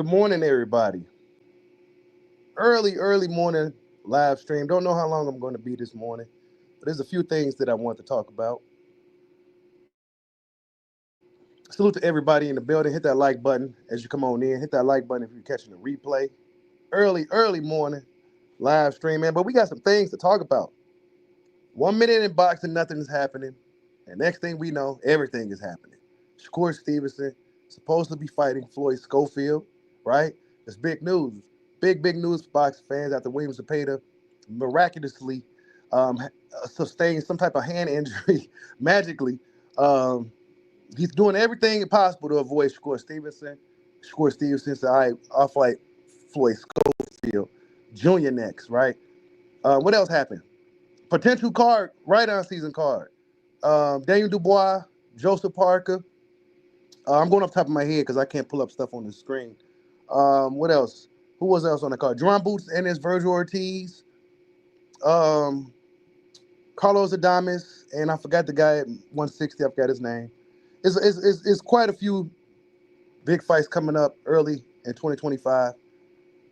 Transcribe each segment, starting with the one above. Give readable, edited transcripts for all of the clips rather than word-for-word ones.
Good morning, everybody. Early morning live stream. Don't know how long I'm going to be this morning, but there's a few things that I want to talk about. Salute to everybody in the building. Hit that like button as you come on in. Hit that like button if you're catching the replay. Early morning live stream, man. But we got some things to talk about. 1 minute in boxing, nothing is happening. And next thing we know, everything is happening. Shakur Stevenson supposed to be fighting Floyd Schofield, right? It's big news. Big news for boxing fans after Williams Zepeda miraculously um, sustained some type of hand injury magically. Um, he's doing everything possible to avoid Shakur Stevenson. Shakur Stevenson said, all right, I'll fight Floyd Schofield Jr. next, right? What else happened? Potential card, right on season card. Daniel Dubois, Joseph Parker. I'm going off the top of my head because I can't pull up stuff on the screen. What else? Who was else on the card? Jerome Boots and his Virgil Ortiz. Um, Carlos Adames, and I forgot the guy at 160. I forgot his name. It's quite a few big fights coming up early in 2025.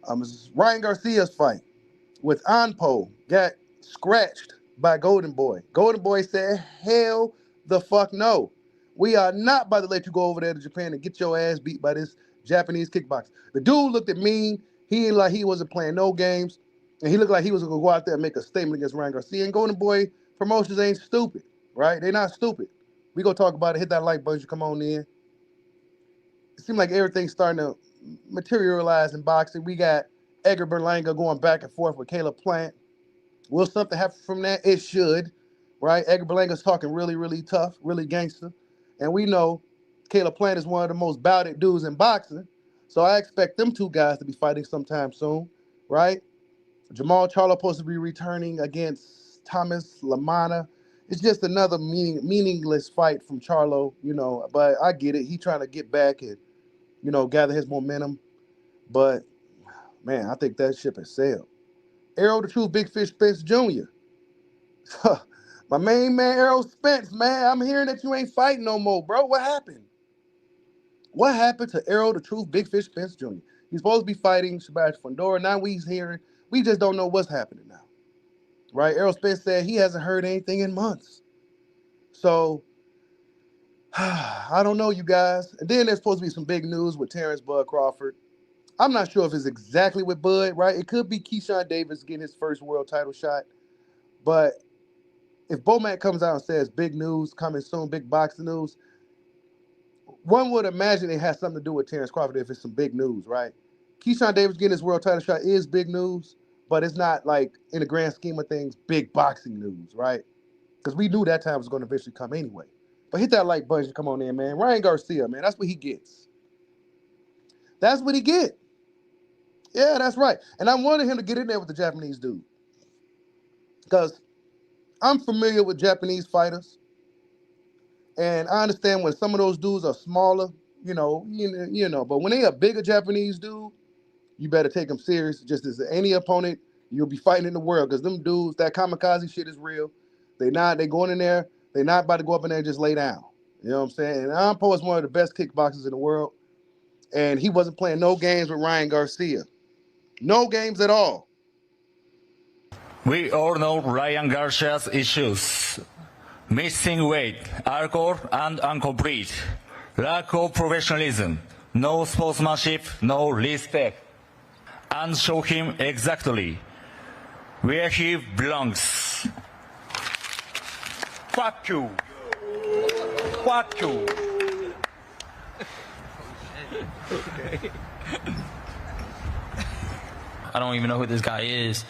It's Ryan Garcia's fight with Anpo got scratched by Goldenboy. Goldenboy said, hell the fuck no. We are not about to let you go over there to Japan and get your ass beat by this Japanese kickboxer. The dude looked at me. He like he wasn't playing no games. And he looked like he was going to go out there and make a statement against Ryan Garcia. And Goldenboy promotions ain't stupid, right? They're not stupid. We go talk about it. Hit that like button. You come on in. It seems like everything's starting to materialize in boxing. We got Edgar Berlanga going back and forth with Caleb Plant. Will something happen from that? It should, right? Edgar Berlanga's talking really tough, really gangster. And we know Caleb Plant is one of the most bouted dudes in boxing. So I expect them two guys to be fighting sometime soon, right? Jamal Charlo supposed to be returning against Thomas Lamana. It's just another meaningless fight from Charlo, but I get it. He trying to get back and, gather his momentum. But, man, I think that ship has sailed. Errol the True Big Fish Spence Jr. My main man, Errol Spence, man. I'm hearing that you ain't fighting no more, bro. What happened? What happened to Errol the Truth Big Fish Spence Jr.? He's supposed to be fighting Sebastian Fundora. Now we just don't know what's happening now. Right? Errol Spence said he hasn't heard anything in months. So, I don't know, you guys. And then there's supposed to be some big news with Terrence Bud Crawford. I'm not sure if it's exactly with Bud, right? It could be Keyshawn Davis getting his first world title shot. But if Bomac comes out and says big news coming soon, big boxing news, one would imagine it has something to do with Terrence Crawford if it's some big news, right? Keyshawn Davis getting his world title shot is big news, but it's not like, in the grand scheme of things, big boxing news, right? Because we knew that time was going to eventually come anyway. But hit that like button and come on in, man. Ryan Garcia, man, that's what he gets. That's what he get. Yeah, that's right. And I wanted him to get in there with the Japanese dude. Because I'm familiar with Japanese fighters. And I understand when some of those dudes are smaller, but when they a bigger Japanese dude, you better take them serious. Just as any opponent you'll be fighting in the world. Because them dudes, that kamikaze shit is real. They going in there, they're not about to go up in there and just lay down. You know what I'm saying? And Anpo is one of the best kickboxers in the world. And he wasn't playing no games with Ryan Garcia. No games at all. We all know Ryan Garcia's issues. Missing weight, alcohol and incomplete, lack of professionalism, no sportsmanship, no respect. And show him exactly where he belongs. Fuck you. Fuck you. I don't even know who this guy is.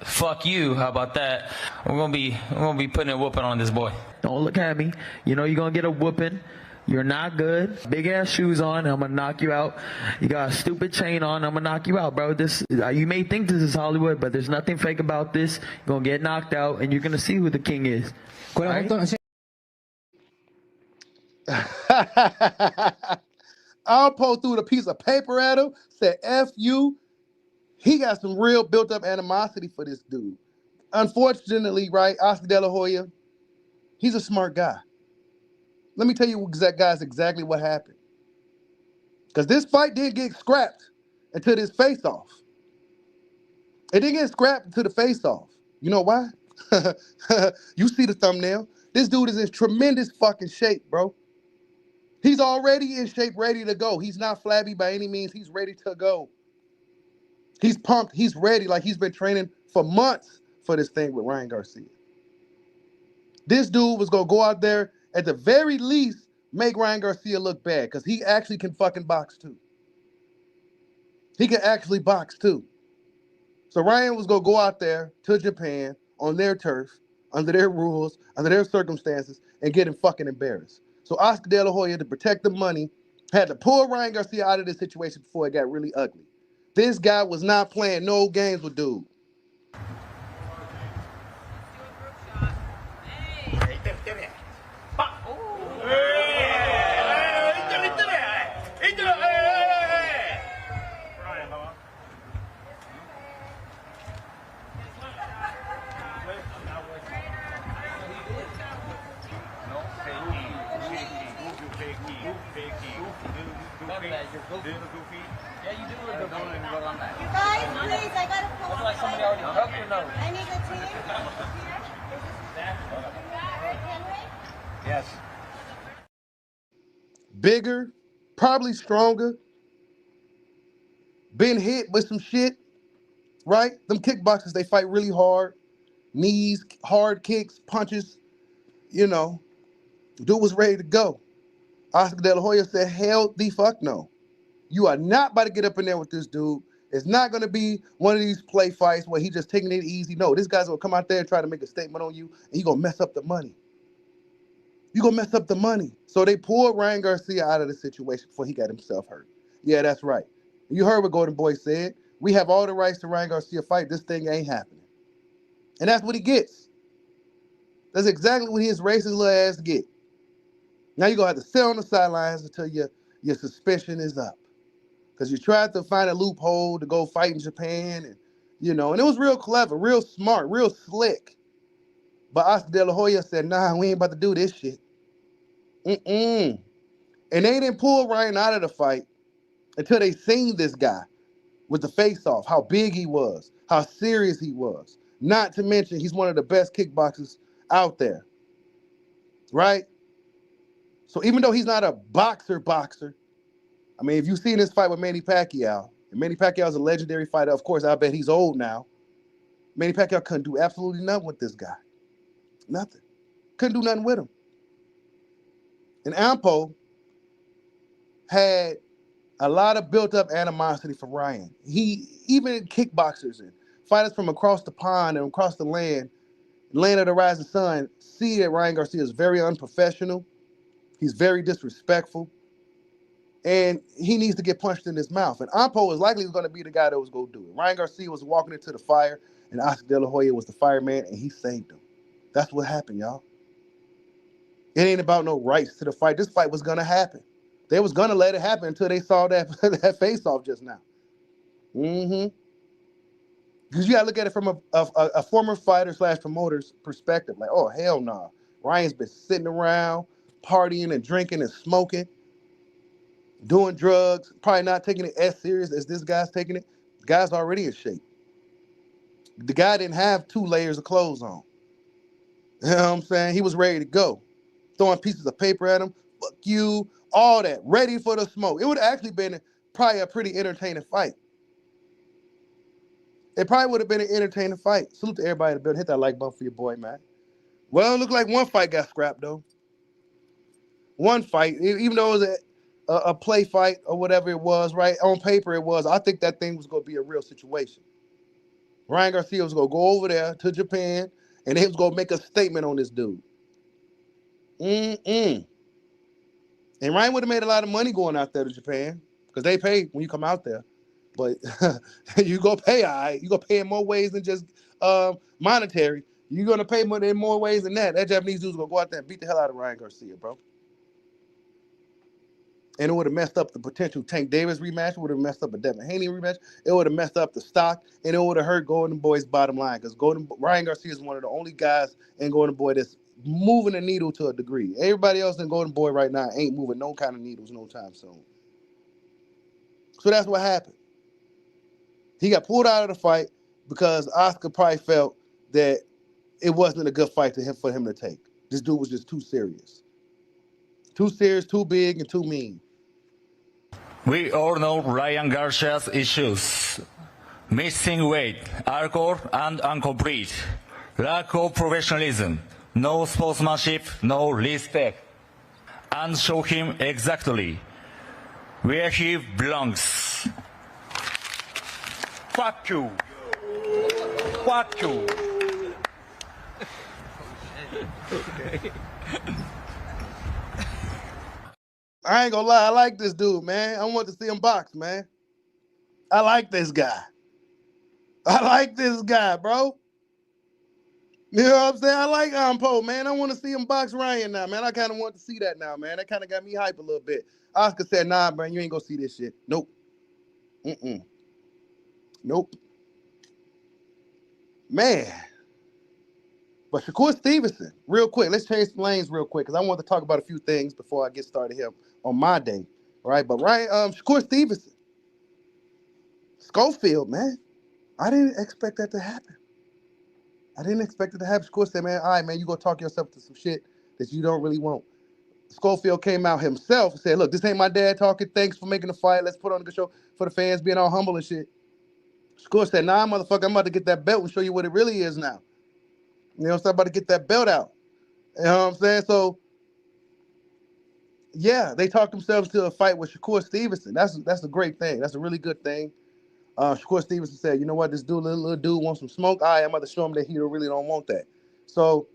Fuck you, how about that? We're gonna be putting a whooping on this boy. Don't look at me. You know you're gonna get a whooping. You're not good. Big ass shoes on, I'm gonna knock you out. You got a stupid chain on, I'm gonna knock you out, bro. This you may think this is Hollywood, but there's nothing fake about this. You're gonna get knocked out and you're gonna see who the king is. Right? Alpo threw the piece of paper at him, said F you. He got some real built-up animosity for this dude. Unfortunately, right, Oscar De La Hoya, he's a smart guy. Let me tell you guys exactly what happened. Because this fight didn't get scrapped until this face-off. It didn't get scrapped until the face-off. You know why? You see the thumbnail. This dude is in tremendous fucking shape, bro. He's already in shape, ready to go. He's not flabby by any means. He's ready to go. He's pumped. He's ready. Like he's been training for months for this thing with Ryan Garcia. This dude was going to go out there, at the very least, make Ryan Garcia look bad because he actually can fucking box too. He can actually box too. So Ryan was going to go out there to Japan on their turf, under their rules, under their circumstances, and get him fucking embarrassed. So Oscar De La Hoya, to protect the money, had to pull Ryan Garcia out of this situation before it got really ugly. This guy was not playing no games with dude. Yeah, you do look good. You guys, please, I gotta post. Like somebody already hugged your nose. I need a team. Yes. Bigger, probably stronger, been hit with some shit, right? Them kickboxers, they fight really hard. Knees, hard kicks, punches, you know. Dude was ready to go. Oscar De La Hoya said, hell the fuck no. You are not about to get up in there with this dude. It's not going to be one of these play fights where he just taking it easy. No, this guy's going to come out there and try to make a statement on you, and you're going to mess up the money. You're going to mess up the money. So they pulled Ryan Garcia out of the situation before he got himself hurt. Yeah, that's right. You heard what Goldenboy said. We have all the rights to Ryan Garcia fight. This thing ain't happening. And that's what he gets. That's exactly what his racist little ass get. Now you're going to have to sit on the sidelines until your suspension is up. Because you tried to find a loophole to go fight in Japan. And, you know, and it was real clever, real smart, real slick. But Oscar De La Hoya said, nah, we ain't about to do this shit. And they didn't pull Ryan out of the fight until they seen this guy with the face-off, how big he was, how serious he was. Not to mention, he's one of the best kickboxers out there, right? So even though he's not a boxer, I mean, if you've seen this fight with Manny Pacquiao, and Manny Pacquiao is a legendary fighter, of course, I bet he's old now. Manny Pacquiao couldn't do absolutely nothing with this guy. Nothing. Couldn't do nothing with him. And Anpo had a lot of built-up animosity for Ryan. Even kickboxers and fighters from across the pond and across the land of the rising sun, see that Ryan Garcia is very unprofessional. He's very disrespectful. And he needs to get punched in his mouth. And Anpo is likely going to be the guy that was going to do it. Ryan Garcia was walking into the fire, and Oscar De La Hoya was the fireman, and he saved him. That's what happened, y'all. It ain't about no rights to the fight. This fight was going to happen. They was going to let it happen until they saw that, that face-off just now. Because you got to look at it from a former fighter / promoter's perspective. Like, oh, hell no. Nah. Ryan's been sitting around, partying and drinking and smoking, doing drugs, probably not taking it as serious as this guy's taking it. The guy's already in shape. The guy didn't have 2 layers of clothes on. You know what I'm saying? He was ready to go. Throwing pieces of paper at him. Fuck you. All that. Ready for the smoke. It would have actually been probably a pretty entertaining fight. It probably would have been an entertaining fight. Salute to everybody in the building. Hit that like button for your boy, man. Well, it looked like one fight got scrapped, though. One fight. Even though it was a play fight or whatever it was, right? On paper it was. I think that thing was going to be a real situation. Ryan Garcia was going to go over there to Japan, and he was going to make a statement on this dude. And Ryan would have made a lot of money going out there to Japan because they pay when you come out there. But you go pay, all right. You go pay in more ways than just monetary. You're going to pay money in more ways than that. That Japanese dude's going to go out there and beat the hell out of Ryan Garcia, bro. And it would have messed up the potential Tank Davis rematch. It would have messed up a Devin Haney rematch. It would have messed up the stock, and it would have hurt Goldenboy's bottom line because Ryan Garcia is one of the only guys in Goldenboy that's moving the needle to a degree. Everybody else in Goldenboy right now ain't moving no kind of needles no time soon. So that's what happened. He got pulled out of the fight because Oscar probably felt that it wasn't a good fight for him to take. This dude was just too serious. Too serious, too big, and too mean. We all know Ryan Garcia's issues. Missing weight, alcohol and incomplete, lack of professionalism, no sportsmanship, no respect. And show him exactly where he belongs. Fuck you. Fuck you. I ain't gonna lie, I like this dude, man. I want to see him box, man. I like this guy. I like this guy, bro. You know what I'm saying? I like Anpo, man. I want to see him box Ryan now, man. I kind of want to see that now, man. That kind of got me hype a little bit. Oscar said, nah, man, you ain't gonna see this shit. Nope. Nope. Man. But Shakur Stevenson, real quick, let's change some lanes real quick because I want to talk about a few things before I get started here on my day, right? But Shakur Stevenson, Schofield, man, I didn't expect that to happen. I didn't expect it to happen. Shakur said, man, all right, man, you go talk yourself to some shit that you don't really want. Schofield came out himself and said, look, this ain't my dad talking. Thanks for making the fight. Let's put on a good show for the fans being all humble and shit. Shakur said, nah, motherfucker, I'm about to get that belt and show you what it really is now. You know, so I'm about to get that belt out. You know what I'm saying? So, yeah, they talked themselves to a fight with Shakur Stevenson. That's a great thing. That's a really good thing. Shakur Stevenson said, you know what, this little dude wants some smoke. All right, I'm about to show him that he really don't want that. So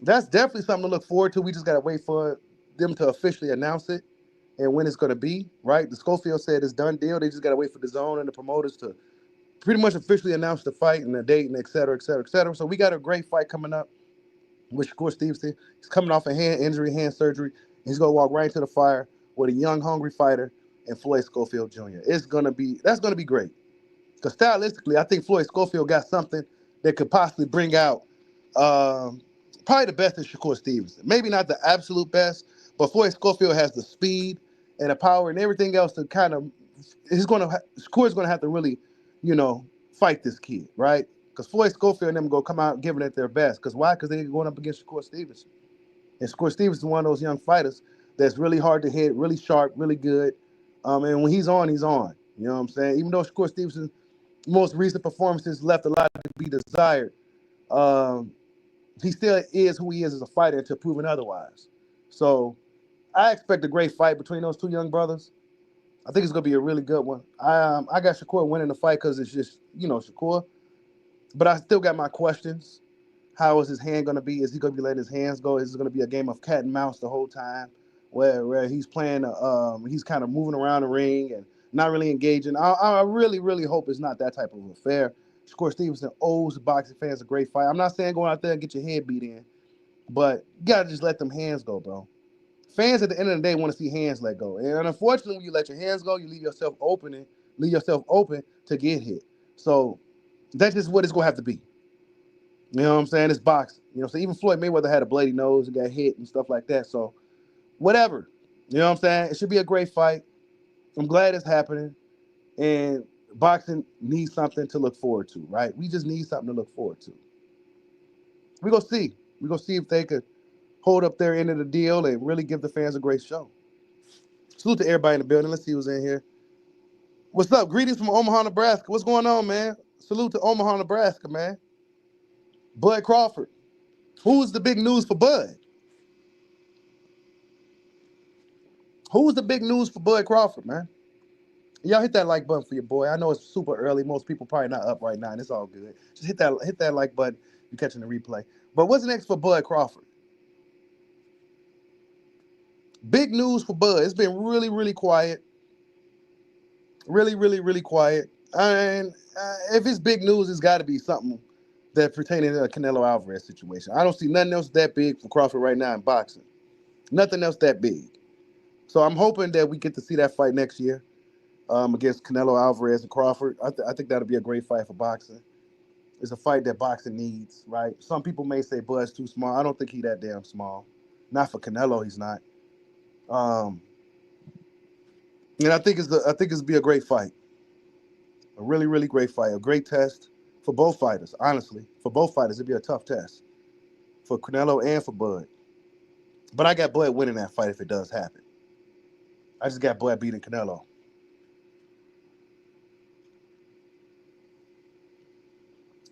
that's definitely something to look forward to. We just got to wait for them to officially announce it and when it's going to be, right? The Schofield said it's done deal. They just got to wait for the zone and the promoters to pretty much officially announce the fight and the date and et cetera, et cetera, et cetera. So we got a great fight coming up with Shakur Stevenson. He's coming off a hand surgery. He's going to walk right into the fire with a young, hungry fighter and Floyd Schofield Jr. That's going to be great. Because stylistically, I think Floyd Schofield got something that could possibly bring out probably the best in Shakur Stevenson. Maybe not the absolute best, but Floyd Schofield has the speed and the power and everything else to kind of Shakur's going to have to really, fight this kid, right? Because Floyd Schofield and them go come out giving it their best. Because why? Because they're going up against Shakur Stevenson. And Shakur Stevenson is one of those young fighters that's really hard to hit, really sharp, really good. And when he's on, he's on. You know what I'm saying? Even though Shakur Stevenson most recent performances left a lot to be desired. He still is who he is as a fighter until proven otherwise. So I expect a great fight between those two young brothers. I think it's going to be a really good one. I got Shakur winning the fight because it's just, Shakur. But I still got my questions. How is his hand going to be? Is he going to be letting his hands go? Is it going to be a game of cat and mouse the whole time where he's playing, he's kind of moving around the ring and not really engaging? I really, really hope it's not that type of affair. Shakur Stevenson owes boxing fans a great fight. I'm not saying go out there and get your head beat in, but you got to just let them hands go, bro. Fans at the end of the day want to see hands let go. And unfortunately, when you let your hands go, you leave yourself open to get hit. So that's just what it's going to have to be. You know what I'm saying? It's boxing. So even Floyd Mayweather had a bloody nose and got hit and stuff like that. So whatever. You know what I'm saying? It should be a great fight. I'm glad it's happening. And boxing needs something to look forward to, right? We just need something to look forward to. We're going to see. We're going to see if they could hold up their end of the deal and really give the fans a great show. Salute to everybody in the building. Let's see who's in here. What's up? Greetings from Omaha, Nebraska. What's going on, man? Salute to Omaha, Nebraska, man. Bud Crawford. Who's the big news for Bud? Who's the big news for Bud Crawford, man? Y'all hit that like button for your boy. I know it's super early. Most people probably not up right now, and it's all good. Just hit that like button. You're catching the replay. But what's next for Bud Crawford? Big news for Bud. It's been really, really quiet. Really, really, really quiet. And if it's big news, it's got to be something that pertaining to a Canelo Alvarez situation. I don't see nothing else that big for Crawford right now in boxing. Nothing else that big. So I'm hoping that we get to see that fight next year against Canelo Alvarez and Crawford. I think that'll be a great fight for boxing. It's a fight that boxing needs, right? Some people may say Bud's too small. I don't think he's that damn small. Not for Canelo, he's not. And I think it's be a great fight. A really, really great fight. A great test for both fighters, honestly. For both fighters, it'd be a tough test. For Canelo and for Bud. But I got Bud winning that fight if it does happen. I just got Bud beating Canelo.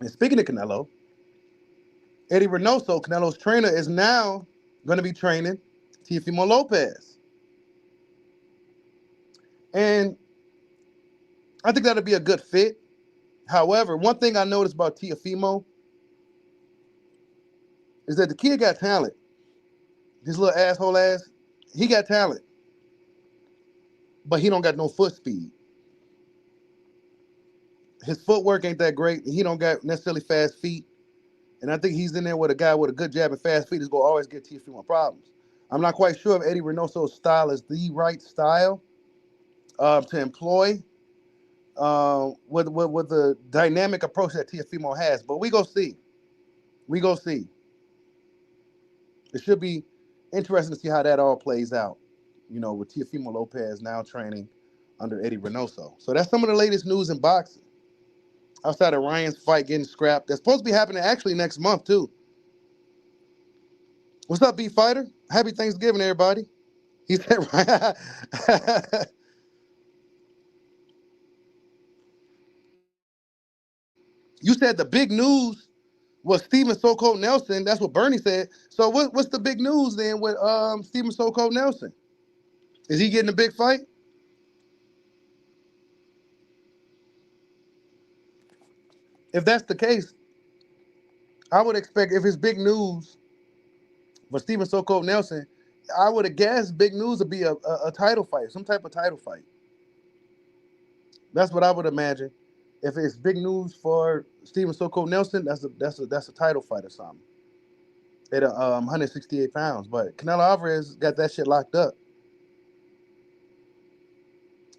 And speaking of Canelo, Eddie Reynoso, Canelo's trainer, is now going to be training Teofimo Lopez. And I think that'll be a good fit. However, one thing I noticed about Teofimo is that the kid got talent. This little asshole ass, he got talent. But he don't got no foot speed. His footwork ain't that great. He don't got necessarily fast feet. And I think he's in there with a guy with a good jab and fast feet is going to always get Teofimo problems. I'm not quite sure if Eddie Reynoso's style is the right style to employ with the dynamic approach that Teofimo has. But we go see. We go see. It should be interesting to see how that all plays out, you know, with Teofimo Lopez now training under Eddie Reynoso. So that's some of the latest news in boxing. Outside of Ryan's fight getting scrapped. That's supposed to be happening actually next month, too. What's up, B Fighter? Happy Thanksgiving, everybody. He said, Ryan. You said the big news was Steven So-Called Nelson. That's what Bernie said. So what's the big news then with Steven So-Called Nelson? Is he getting a big fight? If that's the case, I would expect if it's big news for Steven So-Called Nelson, I would have guessed big news would be a title fight, some type of title fight. That's what I would imagine. If it's big news for Steven So-Called Nelson, that's a title fight or something. At 168 pounds. But Canelo Alvarez got that shit locked up.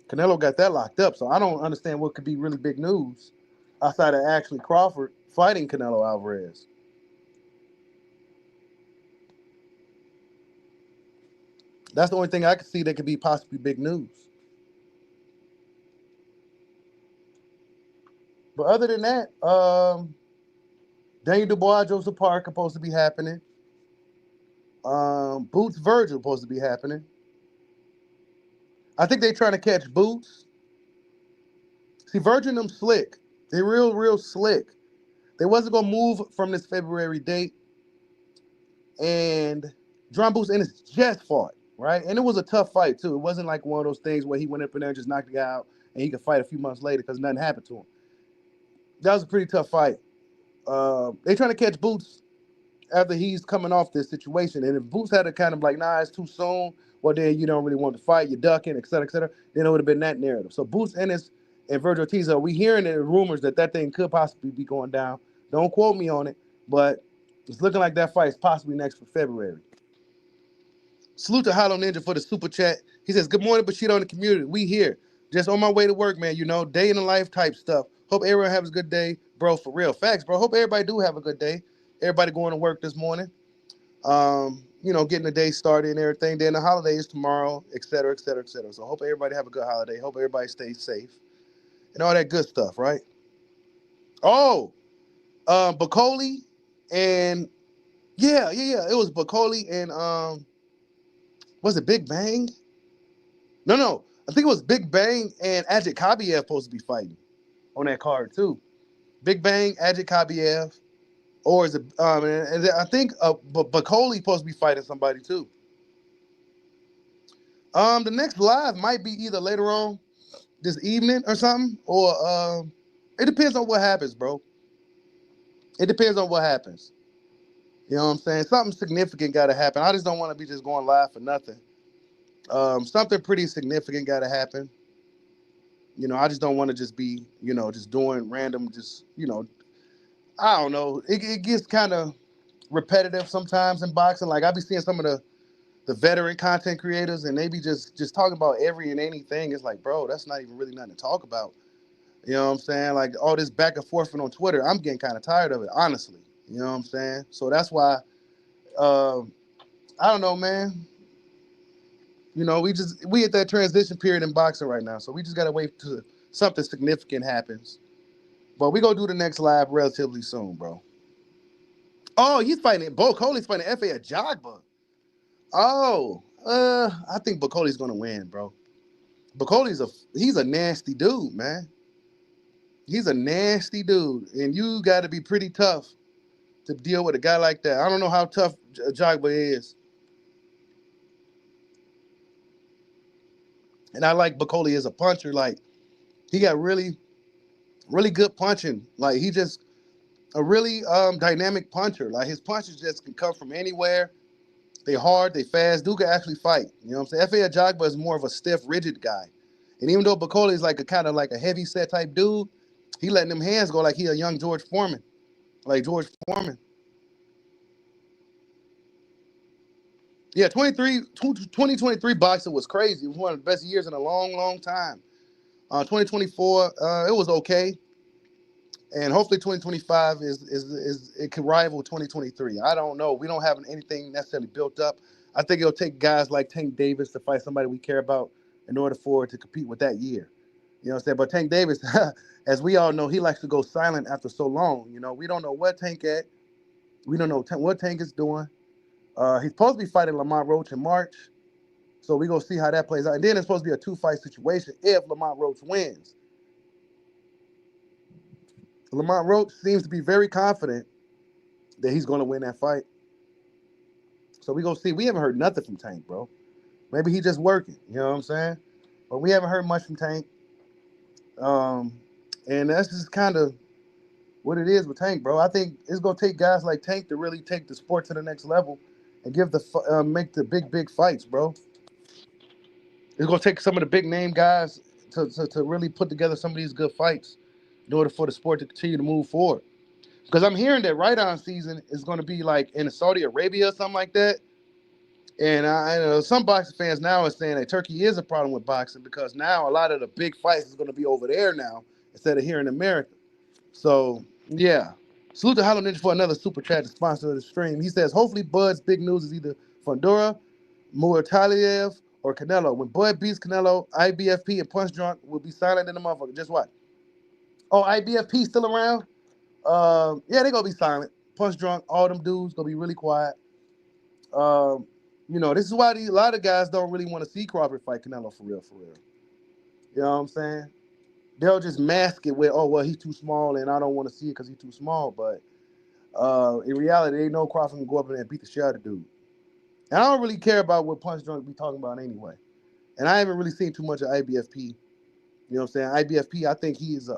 Canelo got that locked up, so I don't understand what could be really big news outside of actually Crawford fighting Canelo Alvarez. That's the only thing I could see that could be possibly big news. But other than that, Daniel Dubois, Joseph Parker supposed to be happening. Boots Virgil supposed to be happening. I think they're trying to catch Boots. See, Virgil them slick. They real slick. They wasn't gonna move from this February date. And John Boots Ennis just fought, right? And it was a tough fight too. It wasn't like one of those things where he went up in there and just knocked the guy out and he could fight a few months later because nothing happened to him. That was a pretty tough fight. They trying to catch Boots after he's coming off this situation. And if Boots had to kind of like, nah, it's too soon, well, then you don't really want to fight, you're ducking, et cetera, then it would have been that narrative. So Boots Ennis and Virgil Ortiz, we hearing the rumors that thing could possibly be going down. Don't quote me on it, but it's looking like that fight is possibly next for February. Salute to Hollow Ninja for the super chat. He says, good morning, Bushido and the community. We here. Just on my way to work, man. You know, day in the life type stuff. Hope everyone has a good day. Bro, for real. Facts, bro. Hope everybody do have a good day. Everybody going to work this morning. You know, getting the day started and everything. Then the holidays tomorrow, et cetera, et cetera, et cetera. So hope everybody have a good holiday. Hope everybody stays safe. And all that good stuff, right? Oh, Bacoli and yeah. It was Bacoli and was it Big Bang? No. I think it was Big Bang and Ajit Kabiev supposed to be fighting on that card too. Big Bang, Ajit Kabiev, or is it? And I think Bacoli supposed to be fighting somebody too. The next live might be either later on this evening or something, or it depends on what happens, bro. It depends on what happens. You know what I'm saying? Something significant got to happen. I just don't want to be just going live for nothing. Something pretty significant got to happen. You know, I just don't want to just be, you know, just doing random, just, you know, I don't know. It gets kind of repetitive sometimes in boxing. Like I be seeing some of the veteran content creators and they be just talking about every and anything. It's like, bro, that's not even really nothing to talk about. You know what I'm saying? Like all this back and forth on Twitter, I'm getting kind of tired of it, honestly. You know what I'm saying? So that's why, I don't know, man. You know, we at that transition period in boxing right now, so we just gotta wait till something significant happens. But we gonna do the next live relatively soon, bro. Oh, he's fighting. Bo Coley's fighting F.A. Ajagba. Oh, I think Bacoli's gonna win, bro. He's a nasty dude, man. He's a nasty dude, and you got to be pretty tough to deal with a guy like that. I don't know how tough Jogba is, and I like Bacoli as a puncher. Like he got really, really good punching. Like he just a really dynamic puncher. Like his punches just can come from anywhere. They hard, they fast. Dude can actually fight. You know what I'm saying? F.A. Ajagba is more of a stiff, rigid guy. And even though Bacoli is like a kind of like a heavy set type dude, he letting them hands go like he a young George Foreman. Like George Foreman. Yeah, 2023 boxing was crazy. It was one of the best years in a long, long time. 2024, it was okay. And hopefully 2025 is it can rival 2023. I don't know. We don't have anything necessarily built up. I think it'll take guys like Tank Davis to fight somebody we care about in order for it to compete with that year. You know what I'm saying? But Tank Davis, as we all know, he likes to go silent after so long. You know, we don't know what Tank at. We don't know what Tank is doing. He's supposed to be fighting Lamont Roach in March. So we're going to see how that plays out. And then it's supposed to be a 2-fight situation if Lamont Roach wins. Lamont Roach seems to be very confident that he's going to win that fight. So we're going to see. We haven't heard nothing from Tank, bro. Maybe he's just working. You know what I'm saying? But we haven't heard much from Tank. And that's just kind of what it is with Tank, bro. I think it's going to take guys like Tank to really take the sport to the next level and make the big fights, bro. It's going to take some of the big name guys to really put together some of these good fights in order for the sport to continue to move forward. Because I'm hearing that Ride-On season is going to be like in Saudi Arabia or something like that. And I know some boxing fans now are saying that Turkey is a problem with boxing because now a lot of the big fights is going to be over there now instead of here in America. So, yeah. Salute to Hollow Ninja for another super chat to sponsor the stream. He says, hopefully Bud's big news is either Fundora, Muirtaliev, or Canelo. When Bud beats Canelo, IBFP and Punch Drunk will be silent in the motherfucker. Just what? Oh, IBFP still around? Yeah, they gonna be silent. Punch Drunk, all them dudes gonna be really quiet. You know, this is why a lot of guys don't really want to see Crawford fight Canelo for real, for real. You know what I'm saying? They'll just mask it with, oh, well, he's too small and I don't want to see it because he's too small. But in reality, they know Crawford can go up there and beat the shit out of the dude. And I don't really care about what Punch Drunk be talking about anyway. And I haven't really seen too much of IBFP. You know what I'm saying? IBFP, I think he's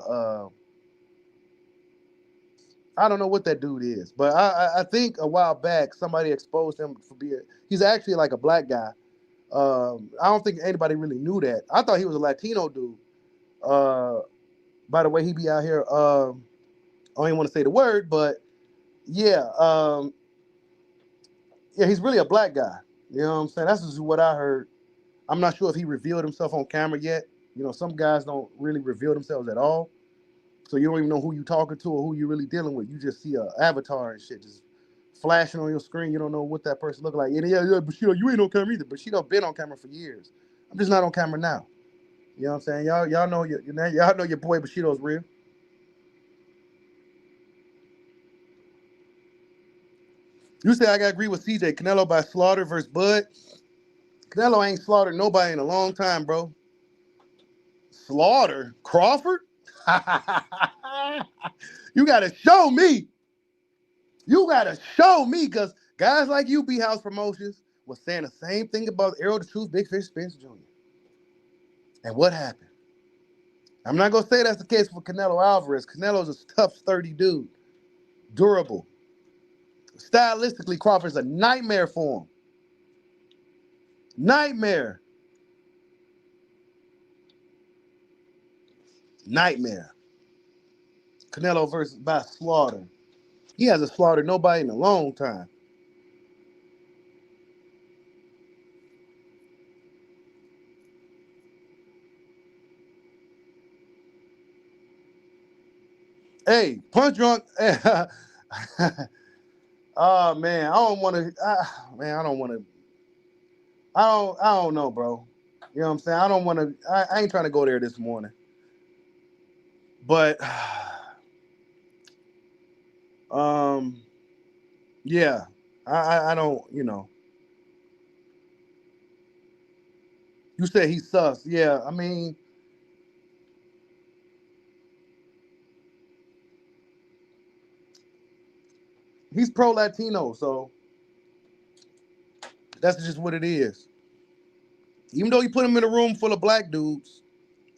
I don't know what that dude is, but I think a while back somebody exposed him for being. He's actually like a black guy. I don't think anybody really knew that. I thought he was a Latino dude. By the way, he be out here. I don't even want to say the word, but yeah, yeah, he's really a black guy. You know what I'm saying? That's just what I heard. I'm not sure if he revealed himself on camera yet. You know, some guys don't really reveal themselves at all. So you don't even know who you talking to or who you're really dealing with. You just see an avatar and shit just flashing on your screen. You don't know what that person look like. And yeah, Bushido, you ain't on camera either. Bushido been on camera for years. I'm just not on camera now. You know what I'm saying? Y'all know your boy Bushido's real. You say I gotta agree with CJ. Canelo by slaughter versus Bud. Canelo ain't slaughtered nobody in a long time, bro. Slaughter? Crawford? You gotta show me. You gotta show me, because guys like you, B House Promotions, was saying the same thing about Arrow the Truth, Big Fish Spencer Jr. And what happened? I'm not gonna say that's the case for Canelo Alvarez. Canelo's a tough, sturdy dude, durable. Stylistically, Crawford's a nightmare for him. Nightmare. Nightmare. Canelo versus by slaughter. He hasn't slaughtered nobody in a long time. Hey, Punch Drunk. Oh man, I don't want to. Man, I don't want to. I don't know, bro. You know what I'm saying? I don't want to. I ain't trying to go there this morning. But um, yeah, I don't. You know, you said he sus. Yeah, I mean, he's pro Latino, so that's just what it is. Even though you put him in a room full of black dudes,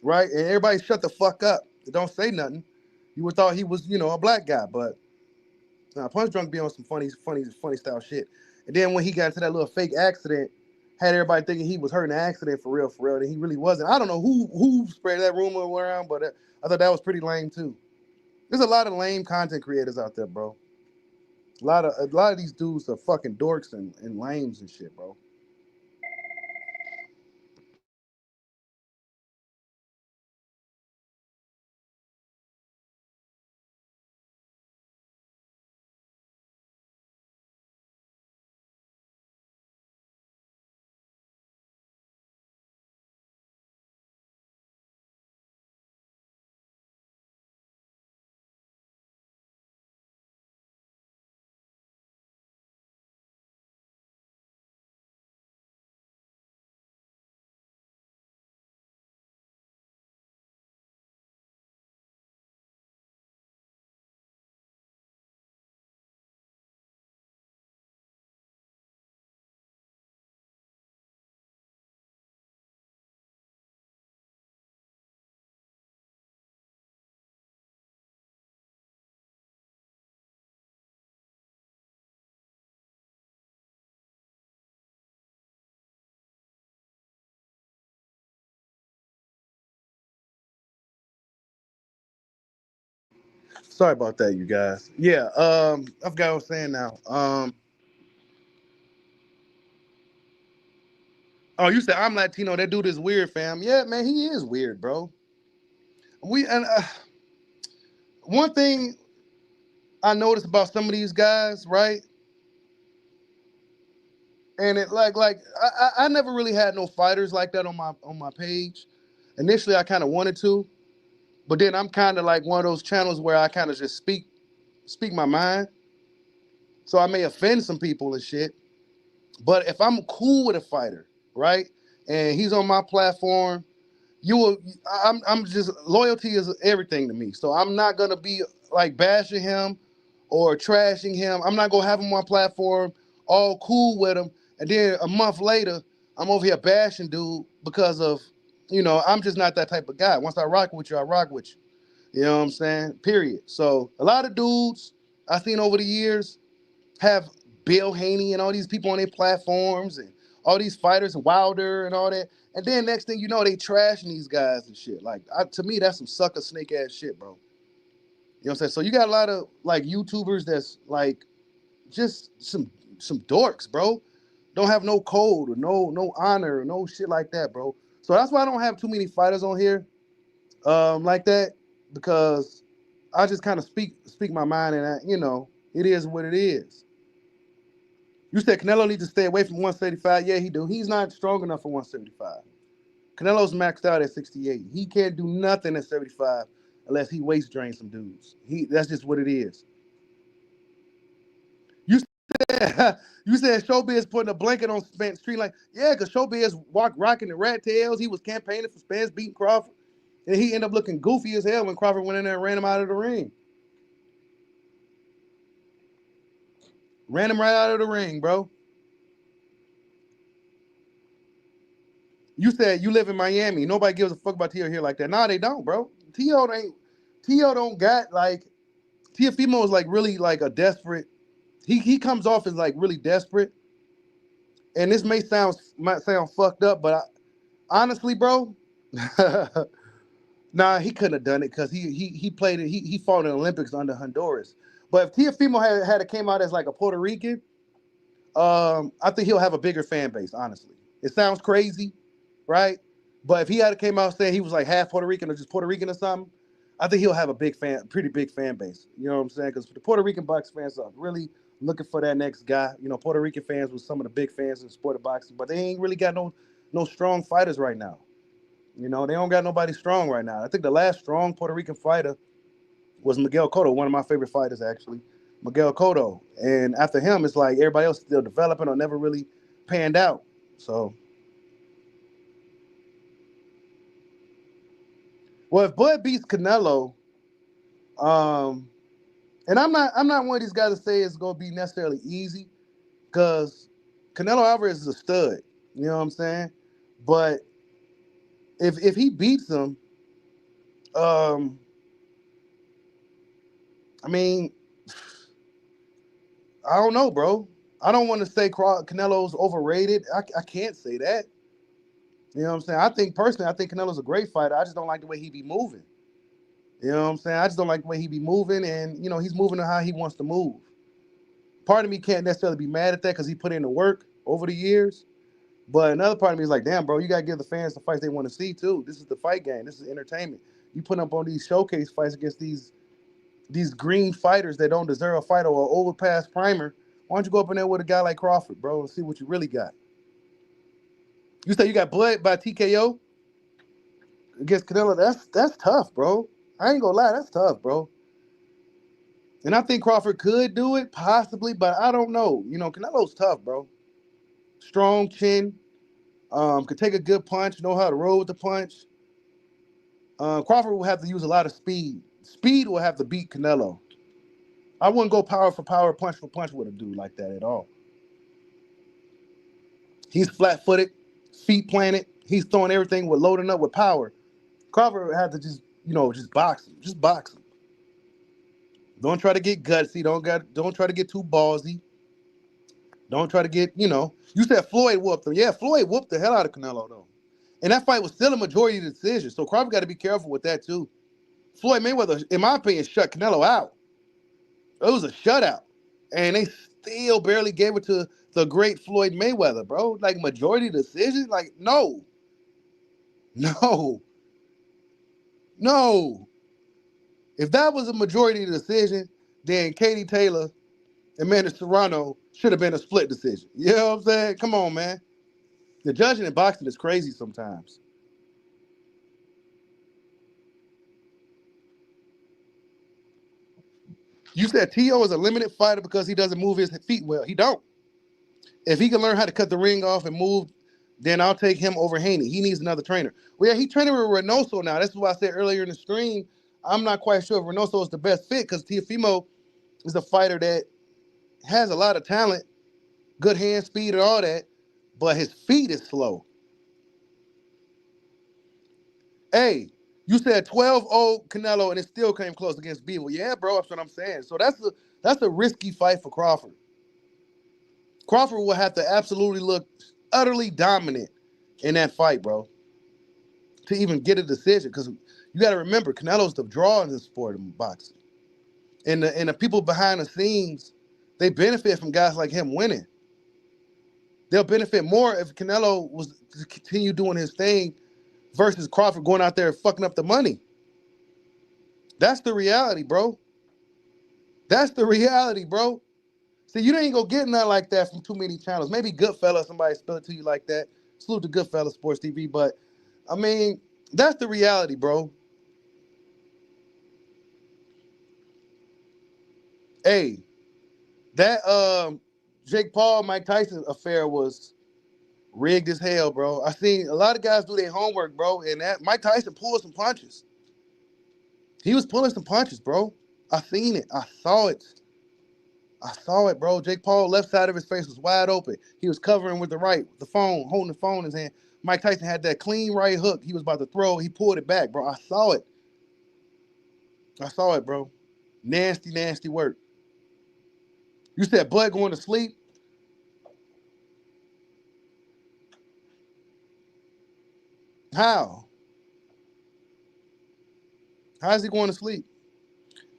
right, and everybody shut the fuck up, don't say nothing. You would thought he was, you know, a black guy, but Punch Drunk be on some funny style shit. And then when he got into that little fake accident, had everybody thinking he was hurt in an accident for real, and he really wasn't. I don't know who spread that rumor around, but I thought that was pretty lame too. There's a lot of lame content creators out there, bro. A lot of these dudes are fucking dorks and lames and shit, bro. Sorry about that, you guys. Yeah, I forgot what I was saying now. Oh, you said I'm Latino. That dude is weird, fam. Yeah, man, he is weird, bro. We and one thing I noticed about some of these guys, right? And it I never really had no fighters like that on my page. Initially, I kind of wanted to, but then I'm kind of like one of those channels where I kind of just speak my mind. So I may offend some people and shit. But if I'm cool with a fighter, right, and he's on my platform, you will. I'm just loyalty is everything to me. So I'm not gonna be like bashing him or trashing him. I'm not gonna have him on my platform all cool with him, and then a month later I'm over here bashing dude because of, I'm just not that type of guy. Once I rock with you, I rock with you. You know what I'm saying? Period. So a lot of dudes I've seen over the years have Bill Haney and all these people on their platforms and all these fighters, Wilder and all that. And then next thing you know, they trashing these guys and shit. Like, to me, that's some sucker snake ass shit, bro. You know what I'm saying? So you got a lot of like YouTubers that's like just some dorks, bro. Don't have no code or no honor or no shit like that, bro. So that's why I don't have too many fighters on here, like that, because I just kind of speak my mind, and it is what it is. You said Canelo needs to stay away from 175. Yeah, he do. He's not strong enough for 175. Canelo's maxed out at 68. He can't do nothing at 75 unless he waist drains some dudes. That's just what it is. You said you said Showbiz putting a blanket on Spence Street, like, yeah, because Showbiz rocking the rat tails. He was campaigning for Spence beating Crawford, and he ended up looking goofy as hell when Crawford went in there and ran him out of the ring. Ran him right out of the ring, bro. You said you live in Miami. Nobody gives a fuck about T.O. here like that. Nah, they don't, bro. T.O. don't got like Tiafimo is like really like a desperate. He comes off as like really desperate, and this might sound fucked up, but honestly, bro, nah, he couldn't have done it because he played it. He fought in the Olympics under Honduras. But if Tiafimo had came out as like a Puerto Rican, I think he'll have a bigger fan base. Honestly, it sounds crazy, right? But if he had came out saying he was like half Puerto Rican or just Puerto Rican or something, I think he'll have a pretty big fan base. You know what I'm saying? Because the Puerto Rican box fans are really looking for that next guy. You know, Puerto Rican fans was some of the big fans in the sport of boxing, but they ain't really got no strong fighters right now. You know, they don't got nobody strong right now. I think the last strong Puerto Rican fighter was Miguel Cotto, one of my favorite fighters actually. Miguel Cotto. And after him, it's like everybody else is still developing or never really panned out. So, well, if Bud beats Canelo, um, and I'm not one of these guys to say it's gonna be necessarily easy, because Canelo Alvarez is a stud. You know what I'm saying? But if he beats him, um, I mean, I don't know, bro. I don't want to say Canelo's overrated. I can't say that. You know what I'm saying? I think Canelo's a great fighter. I just don't like the way he be moving. You know what I'm saying? I just don't like the way he be moving, and you know he's moving to how he wants to move. Part of me can't necessarily be mad at that because he put in the work over the years. But another part of me is like, damn, bro, you gotta give the fans the fights they want to see too. This is the fight game. This is entertainment. You put up on these showcase fights against these green fighters that don't deserve a fight or an overpass primer. Why don't you go up in there with a guy like Crawford, bro, and see what you really got? You say you got blood by TKO against Canelo. That's tough, bro. I ain't gonna lie, that's tough, bro. And I think Crawford could do it, possibly, but I don't know. You know, Canelo's tough, bro. Strong chin, could take a good punch, know how to roll with the punch. Crawford will have to use a lot of speed. Speed will have to beat Canelo. I wouldn't go power for power, punch for punch with a dude like that at all. He's flat-footed, feet planted. He's throwing everything with loading up with power. Crawford would have to just, just box him. Just box him. Don't try to get gutsy. Don't try to get too ballsy. Don't try to get, you said Floyd whooped him. Yeah, Floyd whooped the hell out of Canelo, though. And that fight was still a majority decision. So Crawford got to be careful with that, too. Floyd Mayweather, in my opinion, shut Canelo out. It was a shutout. And they still barely gave it to the great Floyd Mayweather, bro. Like, majority decision? Like, no. No. No. If that was a majority decision, then Katie Taylor and Amanda Serrano should have been a split decision. You know what I'm saying? Come on, man. The judging in boxing is crazy sometimes. You said T.O. is a limited fighter because he doesn't move his feet well. He don't. If he can learn how to cut the ring off and move, then I'll take him over Haney. He needs another trainer. Well, yeah, he's training with Reynoso now. That's what I said earlier in the stream. I'm not quite sure if Reynoso is the best fit because Teofimo is a fighter that has a lot of talent, good hand speed and all that, but his feet is slow. Hey, you said 12-0 Canelo and it still came close against Beaver. Yeah, bro, that's what I'm saying. So that's a risky fight for Crawford. Crawford will have to absolutely look utterly dominant in that fight, bro, to even get a decision. Because you got to remember, Canelo's the draw in this sport of boxing. And the people behind the scenes, they benefit from guys like him winning. They'll benefit more if Canelo was to continue doing his thing versus Crawford going out there and fucking up the money. That's the reality, bro. That's the reality, bro. See, you ain't gonna get nothing like that from too many channels. Maybe Goodfella, somebody spill it to you like that. Salute to Goodfella Sports TV, but I mean, that's the reality, bro. Hey, that Jake Paul, Mike Tyson affair was rigged as hell, bro. I seen a lot of guys do their homework, bro, and that Mike Tyson pulled some punches. He was pulling some punches, bro. I seen it. I saw it. I saw it, bro. Jake Paul, left side of his face was wide open. He was covering with the right, the phone, holding the phone in his hand. Mike Tyson had that clean right hook. He was about to throw. He pulled it back, bro. I saw it. I saw it, bro. Nasty, nasty work. You said Bud going to sleep? How? How is he going to sleep?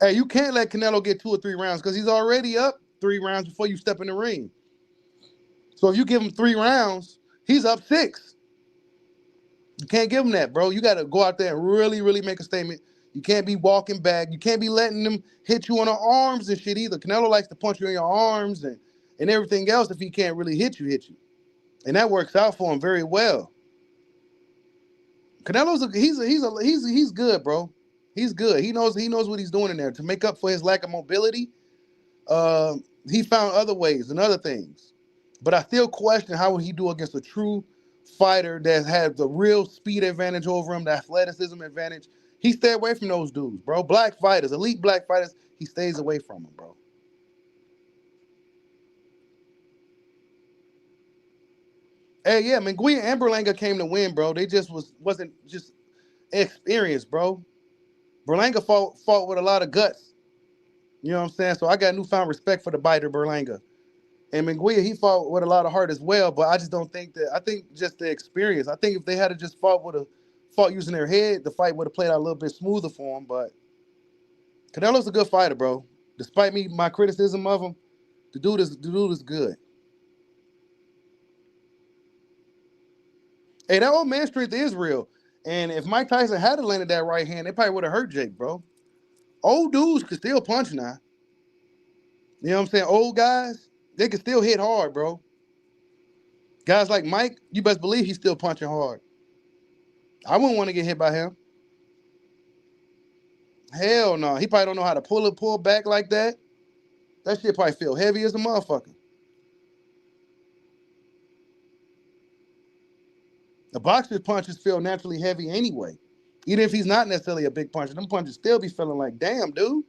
Hey, you can't let Canelo get 2 or 3 rounds because he's already up 3 rounds before you step in the ring. So if you give him 3 rounds, he's up 6. You can't give him that, bro. You got to go out there and really, really make a statement. You can't be walking back. You can't be letting them hit you on the arms and shit either. Canelo likes to punch you in your arms and everything else if he can't really hit you. And that works out for him very well. Canelo's he's good, bro. He's good. He knows what he's doing in there. To make up for his lack of mobility, uh, he found other ways and other things. But I still question how would he do against a true fighter that has the real speed advantage over him, the athleticism advantage. He stay away from those dudes, bro. Black fighters, elite black fighters, he stays away from them, bro. Hey, yeah, Munguia and Berlanga came to win, bro. They just wasn't just experience, bro. Berlanga fought with a lot of guts. You know what I'm saying? So I got newfound respect for the biter Berlanga. And Munguia, he fought with a lot of heart as well, but I just don't think that. I think just the experience. I think if they had just fought using their head, the fight would have played out a little bit smoother for him. But Canelo's a good fighter, bro. Despite my criticism of him, the dude is good. Hey, that old man strength is real. And if Mike Tyson had landed that right hand, it probably would have hurt Jake, bro. Old dudes could still punch now. You know what I'm saying? Old guys, they can still hit hard, bro. Guys like Mike, you best believe he's still punching hard. I wouldn't want to get hit by him. Hell no. He probably don't know how to pull back like that. That shit probably feel heavy as a motherfucker. The boxer's punches feel naturally heavy anyway. Even if he's not necessarily a big puncher, them punches still be feeling like, damn, dude.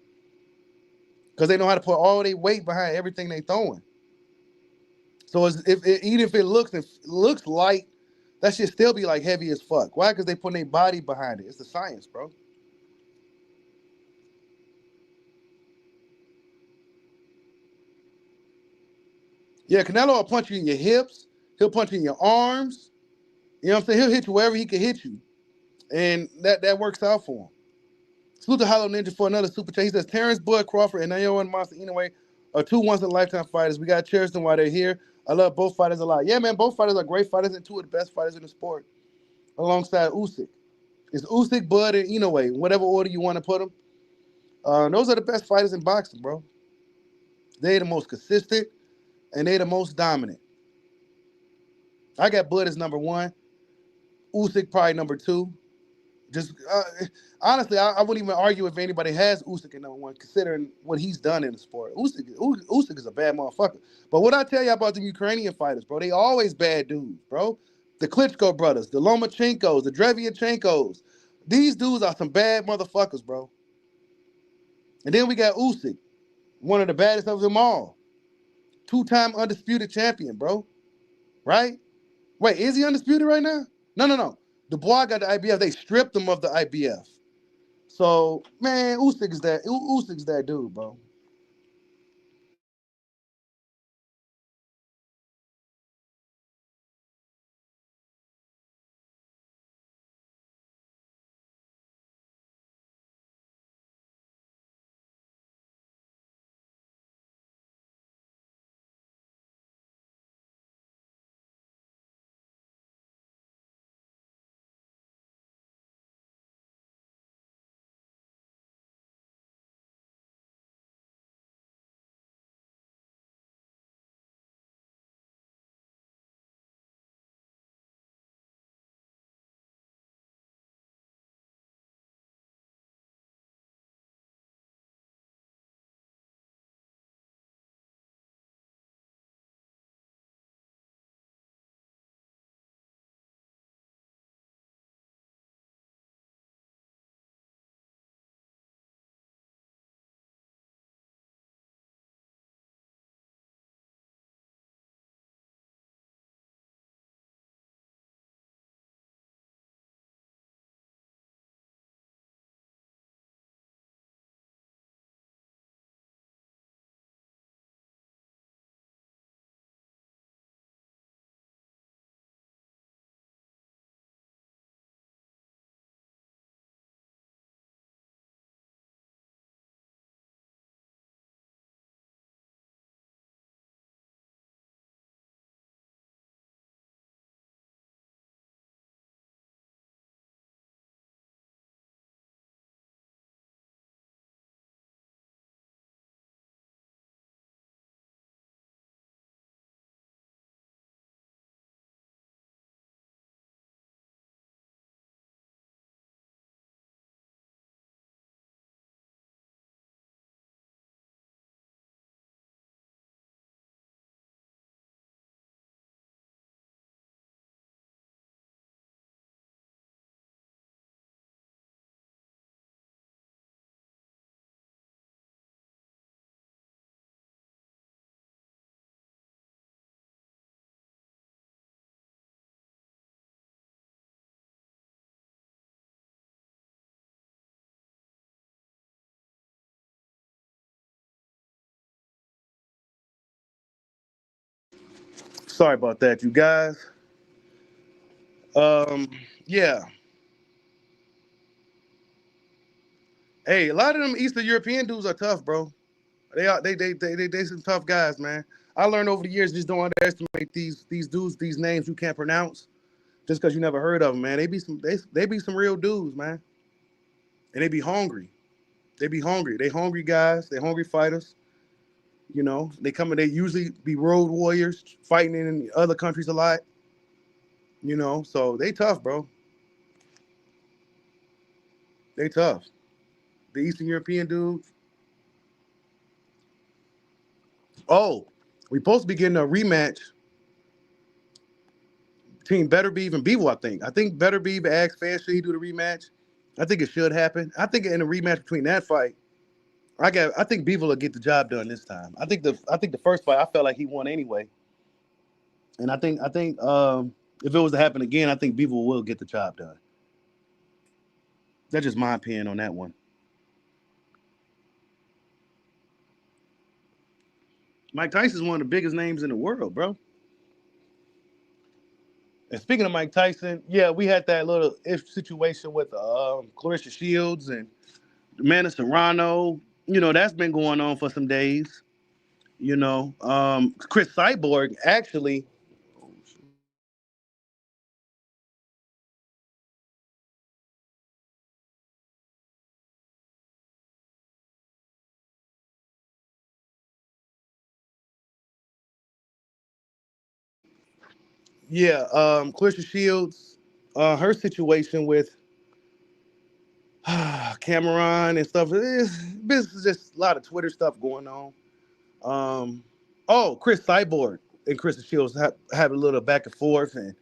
Because they know how to put all their weight behind everything they throwing. So even if it looks light, that shit still be like heavy as fuck. Why? Because they putting their body behind it. It's the science, bro. Yeah, Canelo will punch you in your hips. He'll punch you in your arms. You know what I'm saying? He'll hit you wherever he can hit you. And that works out for him. Salute to Hollow Ninja for another super chat. He says, Terrence Bud Crawford and Nayo and Monster Inoue are two once-in-a-lifetime fighters. We got to cherish them while they're here. I love both fighters a lot. Yeah, man, both fighters are great fighters and two of the best fighters in the sport alongside Usyk. It's Usyk, Bud, and Inoue, whatever order you want to put them. Those are the best fighters in boxing, bro. They're the most consistent, and they're the most dominant. I got Bud as number one. Usyk probably number two. Just honestly, I wouldn't even argue if anybody has Usyk at number one, considering what he's done in the sport. Usyk is a bad motherfucker. But what I tell you about the Ukrainian fighters, bro, they always bad dudes, bro. The Klitschko brothers, the Lomachenkos, the Drevyachenkos. These dudes are some bad motherfuckers, bro. And then we got Usyk, one of the baddest of them all. Two-time undisputed champion, bro. Right? Wait, is he undisputed right now? No. Dubois got the IBF. They stripped him of the IBF. So, man, Usyk's that dude, bro. Sorry about that, you guys. Yeah. Hey, a lot of them Eastern European dudes are tough, bro. They some tough guys, man. I learned over the years just don't underestimate these dudes, these names you can't pronounce just because you never heard of them, man. They be some real dudes, man, and they be hungry. They be hungry. They hungry guys. They hungry fighters. You know, they come and they usually be road warriors fighting in other countries a lot. You know, so they tough, bro. They tough. The Eastern European dudes. Oh, we supposed to be getting a rematch between Better Beef and Bevo, I think. I think Better Beef asked fans should he do the rematch. I think it should happen. I think in a rematch between that fight, I think Bevo will get the job done this time. I think the first fight I felt like he won anyway. And I think if it was to happen again, I think Bevo will get the job done. That's just my opinion on that one. Mike Tyson's one of the biggest names in the world, bro. And speaking of Mike Tyson, yeah, we had that little if situation with Clarissa Shields and Amanda Serrano. You know, that's been going on for some days. You know, Chris Cyborg actually. Yeah, Clarissa Shields, her situation with Cameron and stuff. This is just a lot of Twitter stuff going on. Chris Cyborg and Chris Shields have a little back and forth, and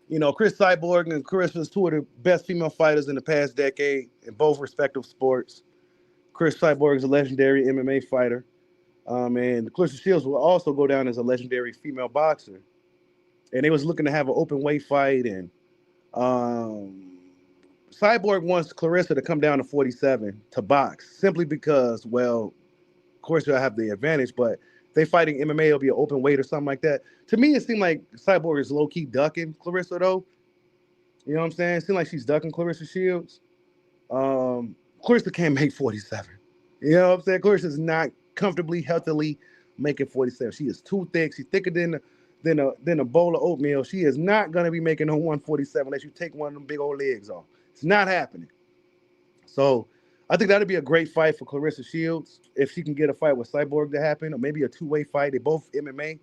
you know, Chris Cyborg and Chris two of the best female fighters in the past decade in both respective sports. Chris Cyborg is a legendary MMA fighter, and Clarissa Shields will also go down as a legendary female boxer. And they was looking to have an open weight fight, and um, Cyborg wants Clarissa to come down to 47 to box simply because, well, of course you'll have the advantage, but if they fighting MMA, it'll be an open weight or something like that. To me, it seemed like Cyborg is low key ducking Clarissa though. You know what I'm saying? It seemed like she's ducking Clarissa Shields. Clarissa can't make 47. You know what I'm saying? Clarissa's not comfortably, healthily making 47. She is too thick. She's thicker than a bowl of oatmeal. She is not gonna be making no 147 unless you take one of them big old legs off. It's not happening. So I think that'd be a great fight for Clarissa Shields if she can get a fight with Cyborg to happen, or maybe a two-way fight. They both MMA.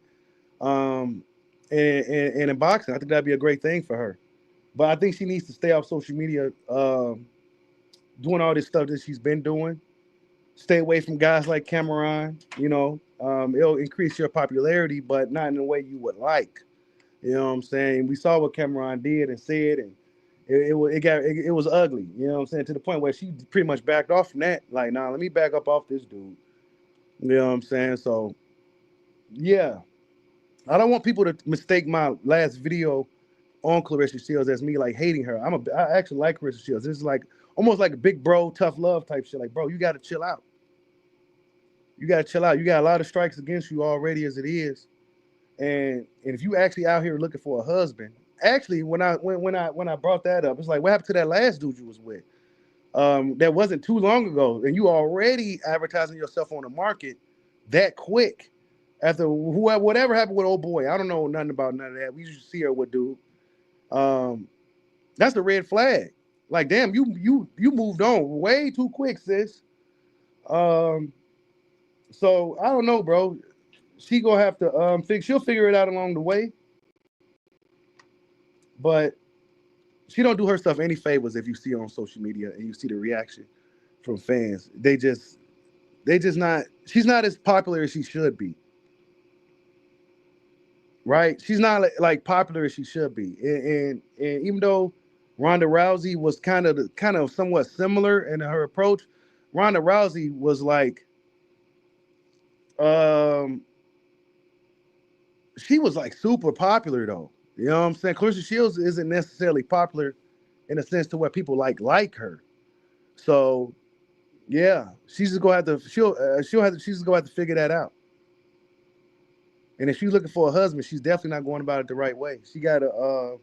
And in boxing, I think that'd be a great thing for her. But I think she needs to stay off social media, doing all this stuff that she's been doing. Stay away from guys like Cameron. You know, it'll increase your popularity, but not in the way you would like. You know what I'm saying? We saw what Cameron did and said, and it was ugly. You know what I'm saying? To the point where she pretty much backed off from that. Like, nah, let me back up off this dude. You know what I'm saying? So, yeah, I don't want people to mistake my last video on Clarissa Shields as me like hating her. I actually like Clarissa Shields. This is like almost like a big bro, tough love type shit. Like, bro, you got to chill out. You got to chill out. You got a lot of strikes against you already as it is. And if you actually out here looking for a husband, actually when I brought that up, it's like, what happened to that last dude you was with? That wasn't too long ago, and you already advertising yourself on the market that quick. After whatever happened with old boy, I don't know nothing about none of that. We just see her with dude. That's a red flag. Like, damn, you moved on way too quick, sis. So I don't know, bro. She gonna have to she'll figure it out along the way. But she don't do her stuff any favors if you see her on social media and you see the reaction from fans. They just not she's not as popular as she should be. Right? She's not like popular as she should be. And even though Ronda Rousey was kind of somewhat similar in her approach, Ronda Rousey was like she was like super popular though. You know what I'm saying? Clarissa Shields isn't necessarily popular in a sense to where people like her. So yeah, she's just gonna have to she's just gonna have to figure that out. And if she's looking for a husband, she's definitely not going about it the right way. She gotta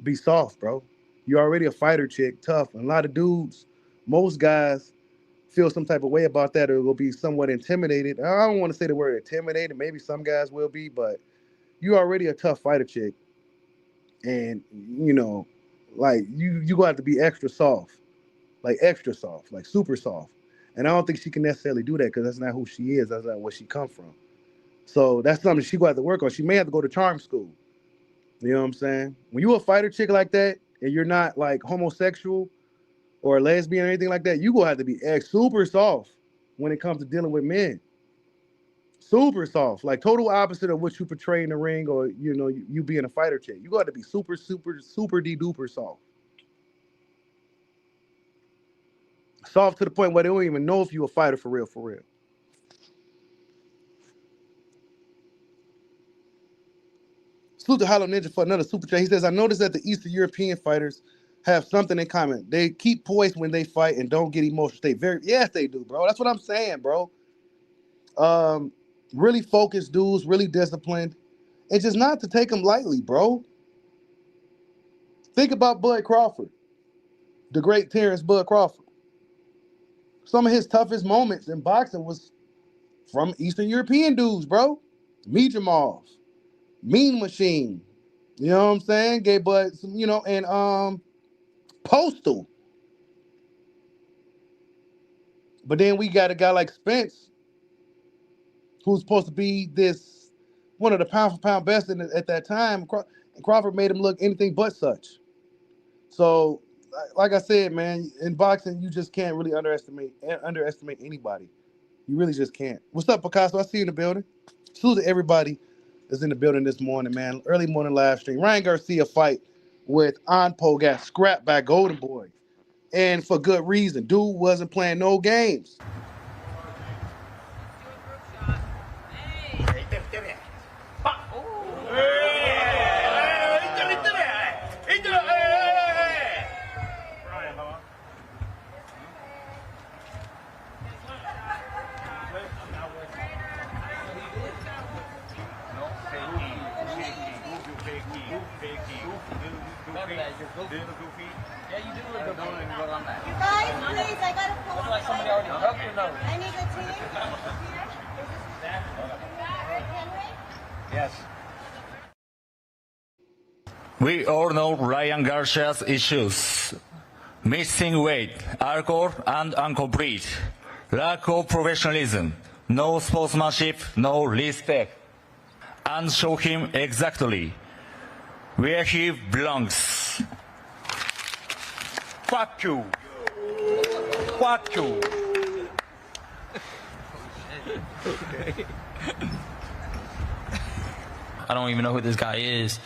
be soft, bro. You're already a fighter chick, tough. And a lot of dudes, most guys feel some type of way about that or will be somewhat intimidated. I don't want to say the word intimidated. Maybe some guys will be, but you're already a tough fighter chick. And, like you gonna have to be extra soft, like super soft. And I don't think she can necessarily do that because that's not who she is. That's not where she come from. So that's something she gonna have to work on. She may have to go to charm school. You know what I'm saying? When you a fighter chick like that and you're not like homosexual or a lesbian or anything like that, you gonna have to be super soft when it comes to dealing with men. Super soft, like total opposite of what you portray in the ring, or you being a fighter chick. You got to be super, super, super de duper soft. Soft to the point where they don't even know if you a fighter for real, for real. Salute to Hollow Ninja for another super chat. He says, I noticed that the Eastern European fighters have something in common. They keep poised when they fight and don't get emotional. Yes, they do, bro. That's what I'm saying, bro. Really focused dudes, really disciplined. And just not to take them lightly, bro. Think about Bud Crawford, the great Terrence Bud Crawford. Some of his toughest moments in boxing was from Eastern European dudes, bro. Mijamov, Mean Machine. You know what I'm saying? Gay Bud, and Postal. But then we got a guy like Spence, who's supposed to be this one of the pound for pound best at that time. And Crawford made him look anything but such. So, like I said, man, in boxing, you just can't really underestimate anybody. You really just can't. What's up, Picasso? I see you in the building. Salute to everybody that's in the building this morning, man. Early morning live stream. Ryan Garcia fight with Anpo got scrapped by Goldenboy. And for good reason. Dude wasn't playing no games. Yeah, you do look good. You guys, please, I got a post. Like somebody already hugged your nose. I need a team. Yes. We all know Ryan Garcia's issues. Missing weight, alcohol and incomplete, lack of professionalism, no sportsmanship, no respect. And show him exactly where he belongs. Fuck you. Fuck you. I don't even know who this guy is.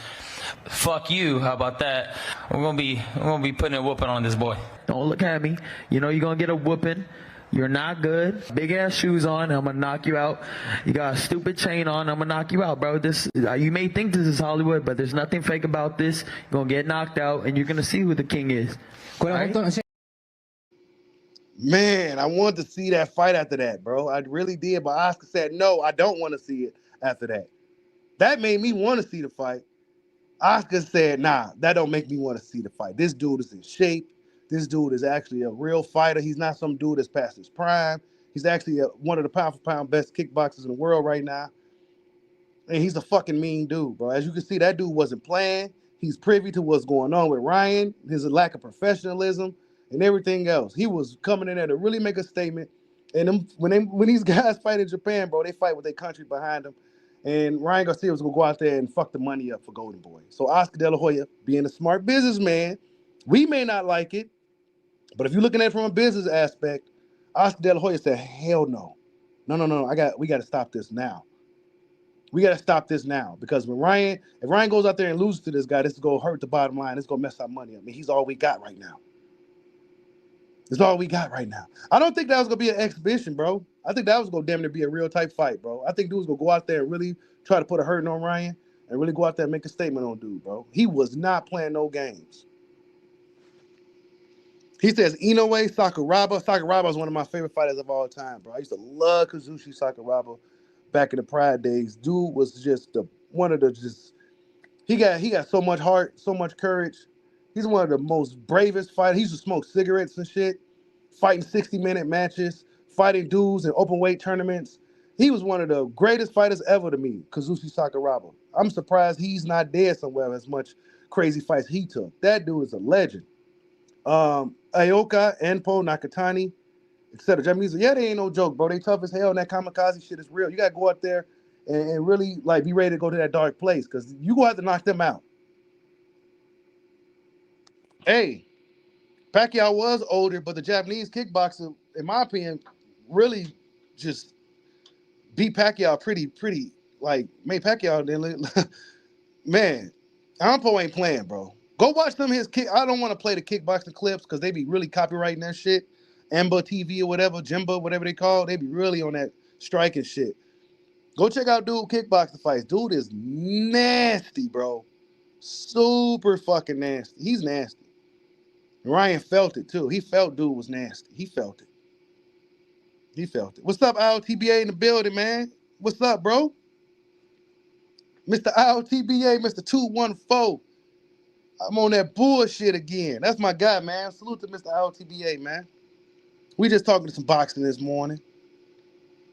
Fuck you. How about that? We're gonna be putting a whooping on this boy. Don't look at me. You know you're going to get a whooping. You're not good. Big ass shoes on. I'm going to knock you out. You got a stupid chain on. I'm going to knock you out, bro. You may think this is Hollywood, but there's nothing fake about this. You're going to get knocked out, and you're going to see who the king is. Right? Man, I wanted to see that fight after that, bro. I really did, but Oscar said, no, I don't want to see it after that. That made me want to see the fight. Oscar said, nah, that don't make me want to see the fight. This dude is in shape. This dude is actually a real fighter. He's not some dude that's past his prime. He's actually one of the pound for pound best kickboxers in the world right now. And he's a fucking mean dude, bro. As you can see, that dude wasn't playing. He's privy to what's going on with Ryan, his lack of professionalism, and everything else. He was coming in there to really make a statement. And when these guys fight in Japan, bro, they fight with their country behind them. And Ryan Garcia was going to go out there and fuck the money up for Goldenboy. So Oscar De La Hoya, being a smart businessman, we may not like it, but if you're looking at it from a business aspect, Oscar De La Hoya said, hell no. No. We got to stop this now. We got to stop this now. Because if Ryan goes out there and loses to this guy, this is going to hurt the bottom line. It's going to mess our money up. I mean, he's all we got right now. It's all we got right now. I don't think that was going to be an exhibition, bro. I think that was going to damn near be a real type fight, bro. I think dude was going to go out there and really try to put a hurting on Ryan and really go out there and make a statement on dude, bro. He was not playing no games. He says, Inoue Sakuraba. Sakuraba is one of my favorite fighters of all time, bro. I used to love Kazushi Sakuraba back in the Pride days. Dude was just one of the just he got so much heart, so much courage. He's one of the most bravest fighters. He used to smoke cigarettes and shit, fighting 60-minute matches, fighting dudes in open weight tournaments. He was one of the greatest fighters ever to me, Kazushi Sakuraba. I'm surprised he's not dead somewhere as much crazy fights he took. That dude is a legend. Aoka, Anpo, Nakatani, etc. Japanese, yeah, they ain't no joke, bro. They tough as hell, and that kamikaze shit is real. You gotta go out there and really like be ready to go to that dark place because you gonna have to knock them out. Hey, Pacquiao was older, but the Japanese kickboxer, in my opinion, really just beat Pacquiao pretty like made Pacquiao then man, Anpo ain't playing, bro. Go watch some of his kick. I don't want to play the kickboxing clips because they be really copywriting that shit. Amba TV or whatever, Jimba, whatever they call, they be really on that striking shit. Go check out dude kickboxing fights. Dude is nasty, bro. Super fucking nasty. He's nasty. Ryan felt it too. He felt dude was nasty. He felt it. He felt it. What's up, ILTBA in the building, man? What's up, bro? Mr. ILTBA, Mr. 214. I'm on that bullshit again. That's my guy, man. Salute to Mr. ILTBA, man. We just talking to some boxing this morning.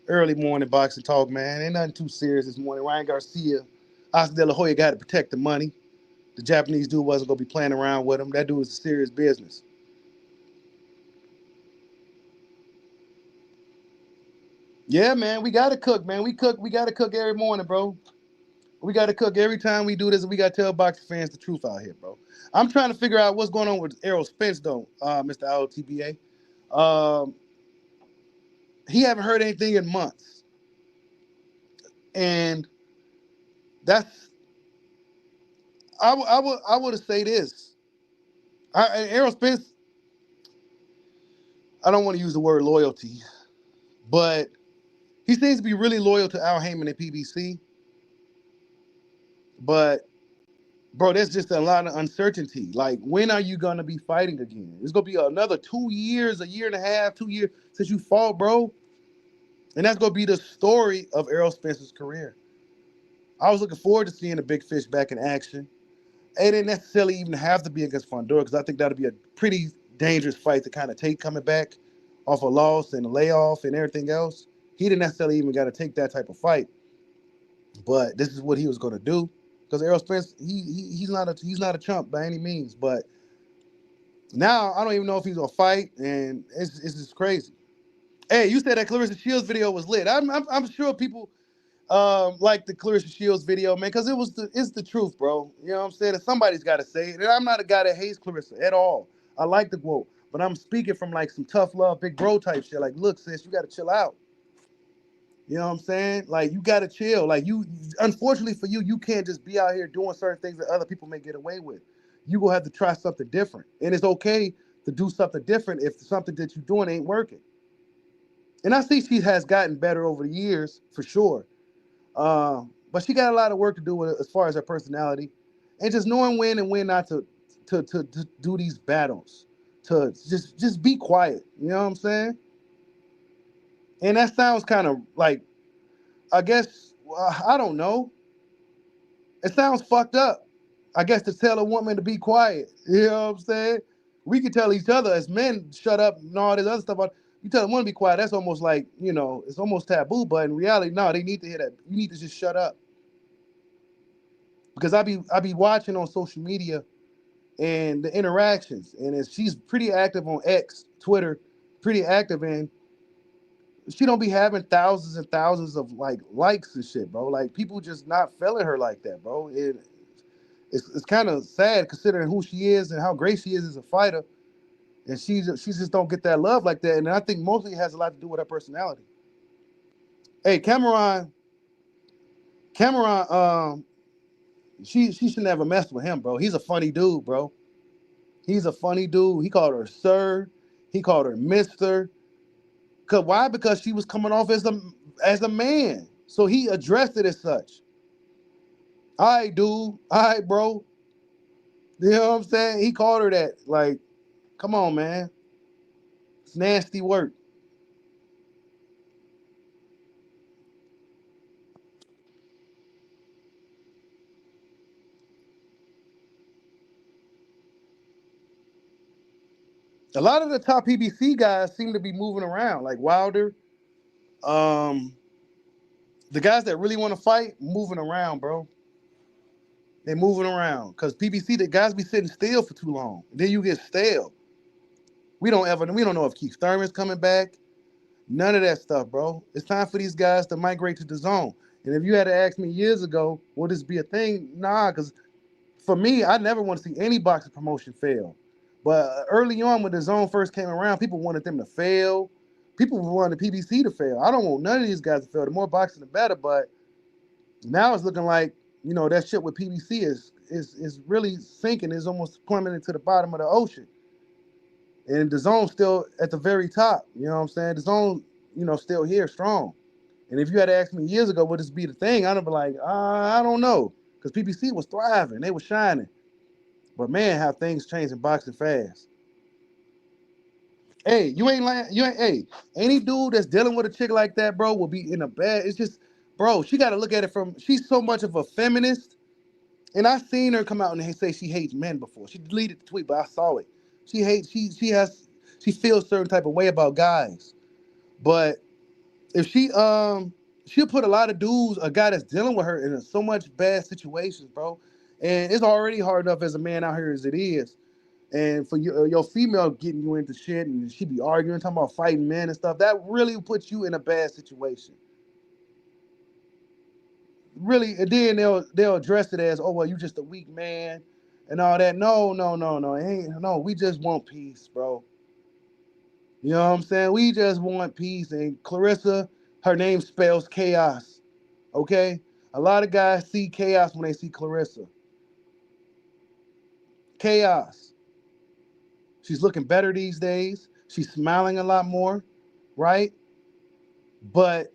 Early morning boxing talk, man. Ain't nothing too serious this morning. Ryan Garcia, Oscar De La Hoya got to protect the money. The Japanese dude wasn't going to be playing around with him. That dude was serious business. Yeah, man, we got to cook, man. We got to cook every morning, bro. We got to cook every time we do this. We got to tell boxing fans the truth out here, bro. I'm trying to figure out what's going on with Errol Spence, though, Mr. IOTBA. He haven't heard anything in months. And that's, I would have say this. Errol Spence, I don't want to use the word loyalty, but he seems to be really loyal to Al Heyman and PBC. But, bro, there's just a lot of uncertainty. Like, when are you going to be fighting again? It's going to be another 2 years, a year and a half, 2 years since you fought, bro. And that's going to be the story of Errol Spence's career. I was looking forward to seeing the big fish back in action. It didn't necessarily even have to be against Fondor because I think that would be a pretty dangerous fight to kind of take coming back off a loss and a layoff and everything else. He didn't necessarily even got to take that type of fight. But this is what he was going to do. Because Errol Spence, he's not a chump by any means. But now I don't even know if he's gonna fight, and it's just crazy. Hey, you said that Clarissa Shields video was lit. I'm sure people like the Clarissa Shields video, man, because it's the truth, bro. You know what I'm saying? And somebody's got to say it. And I'm not a guy that hates Clarissa at all. I like the quote, but I'm speaking from like some tough love, big bro type shit. Like, look, sis, you got to chill out. You know what I'm saying? Like, you got to chill. Like, unfortunately for you, you can't just be out here doing certain things that other people may get away with. You will have to try something different. And it's okay to do something different if something that you're doing ain't working. And I see she has gotten better over the years, for sure. But she got a lot of work to do with it as far as her personality. And just knowing when and when not to do these battles. To just be quiet. You know what I'm saying? And that sounds kind of like, I guess, I don't know. It sounds fucked up. I guess to tell a woman to be quiet. You know what I'm saying? We can tell each other as men, shut up and all this other stuff. You tell a woman to be quiet, that's almost like, it's almost taboo. But in reality, no, they need to hear that. You need to just shut up. Because I be watching on social media and the interactions. And she's pretty active on X, Twitter, pretty active, and she don't be having thousands and thousands of likes and shit, bro. Like, people just not feeling her like that, bro. It's kind of sad considering who she is and how great she is as a fighter, and she just don't get that love like that. And I think mostly it has a lot to do with her personality. Hey, Cameron, she should never mess with him, bro. He's a funny dude, bro. He's a funny dude. He called her sir. He called her mister. Why? Because she was coming off as a man. So he addressed it as such. All right, dude. All right, bro. You know what I'm saying? He called her that. Like, come on, man. It's nasty work. A lot of the top PBC guys seem to be moving around, like Wilder. Um, the guys that really want to fight, moving around, bro. They moving around because PBC, the guys be sitting still for too long. Then you get stale. We don't know if Keith Thurman's coming back. None of that stuff, bro. It's time for these guys to migrate to the zone. And if you had to ask me years ago, will this be a thing? Nah, because for me, I never want to see any boxing promotion fail. But early on, when the zone first came around, people wanted them to fail. People wanted PBC to fail. I don't want none of these guys to fail. The more boxing, the better. But now it's looking like, you know, that shit with PBC is really sinking. It's almost plummeting to the bottom of the ocean. And the zone's still at the very top. You know what I'm saying? The zone, you know, still here strong. And if you had asked me years ago, would this be the thing? I'd be like, I don't know. Because PBC was thriving. They were shining. But man, how things change in boxing fast. Hey, hey, any dude that's dealing with a chick like that, bro, will be in a bad, it's just, bro, she got to look at it from, she's so much of a feminist. And I seen her come out and say she hates men before. She deleted the tweet, but I saw it. She feels certain type of way about guys. But if she'll put a lot of dudes, a guy that's dealing with her in so much bad situations, bro. And it's already hard enough as a man out here as it is. And for your female getting you into shit and she be arguing, talking about fighting men and stuff, that really puts you in a bad situation. Really, and then they'll address it as, oh, well, you just a weak man and all that. No. We just want peace, bro. You know what I'm saying? We just want peace. And Clarissa, her name spells chaos. Okay? A lot of guys see chaos when they see Clarissa. Chaos. She's looking better these days. She's smiling a lot more, right? But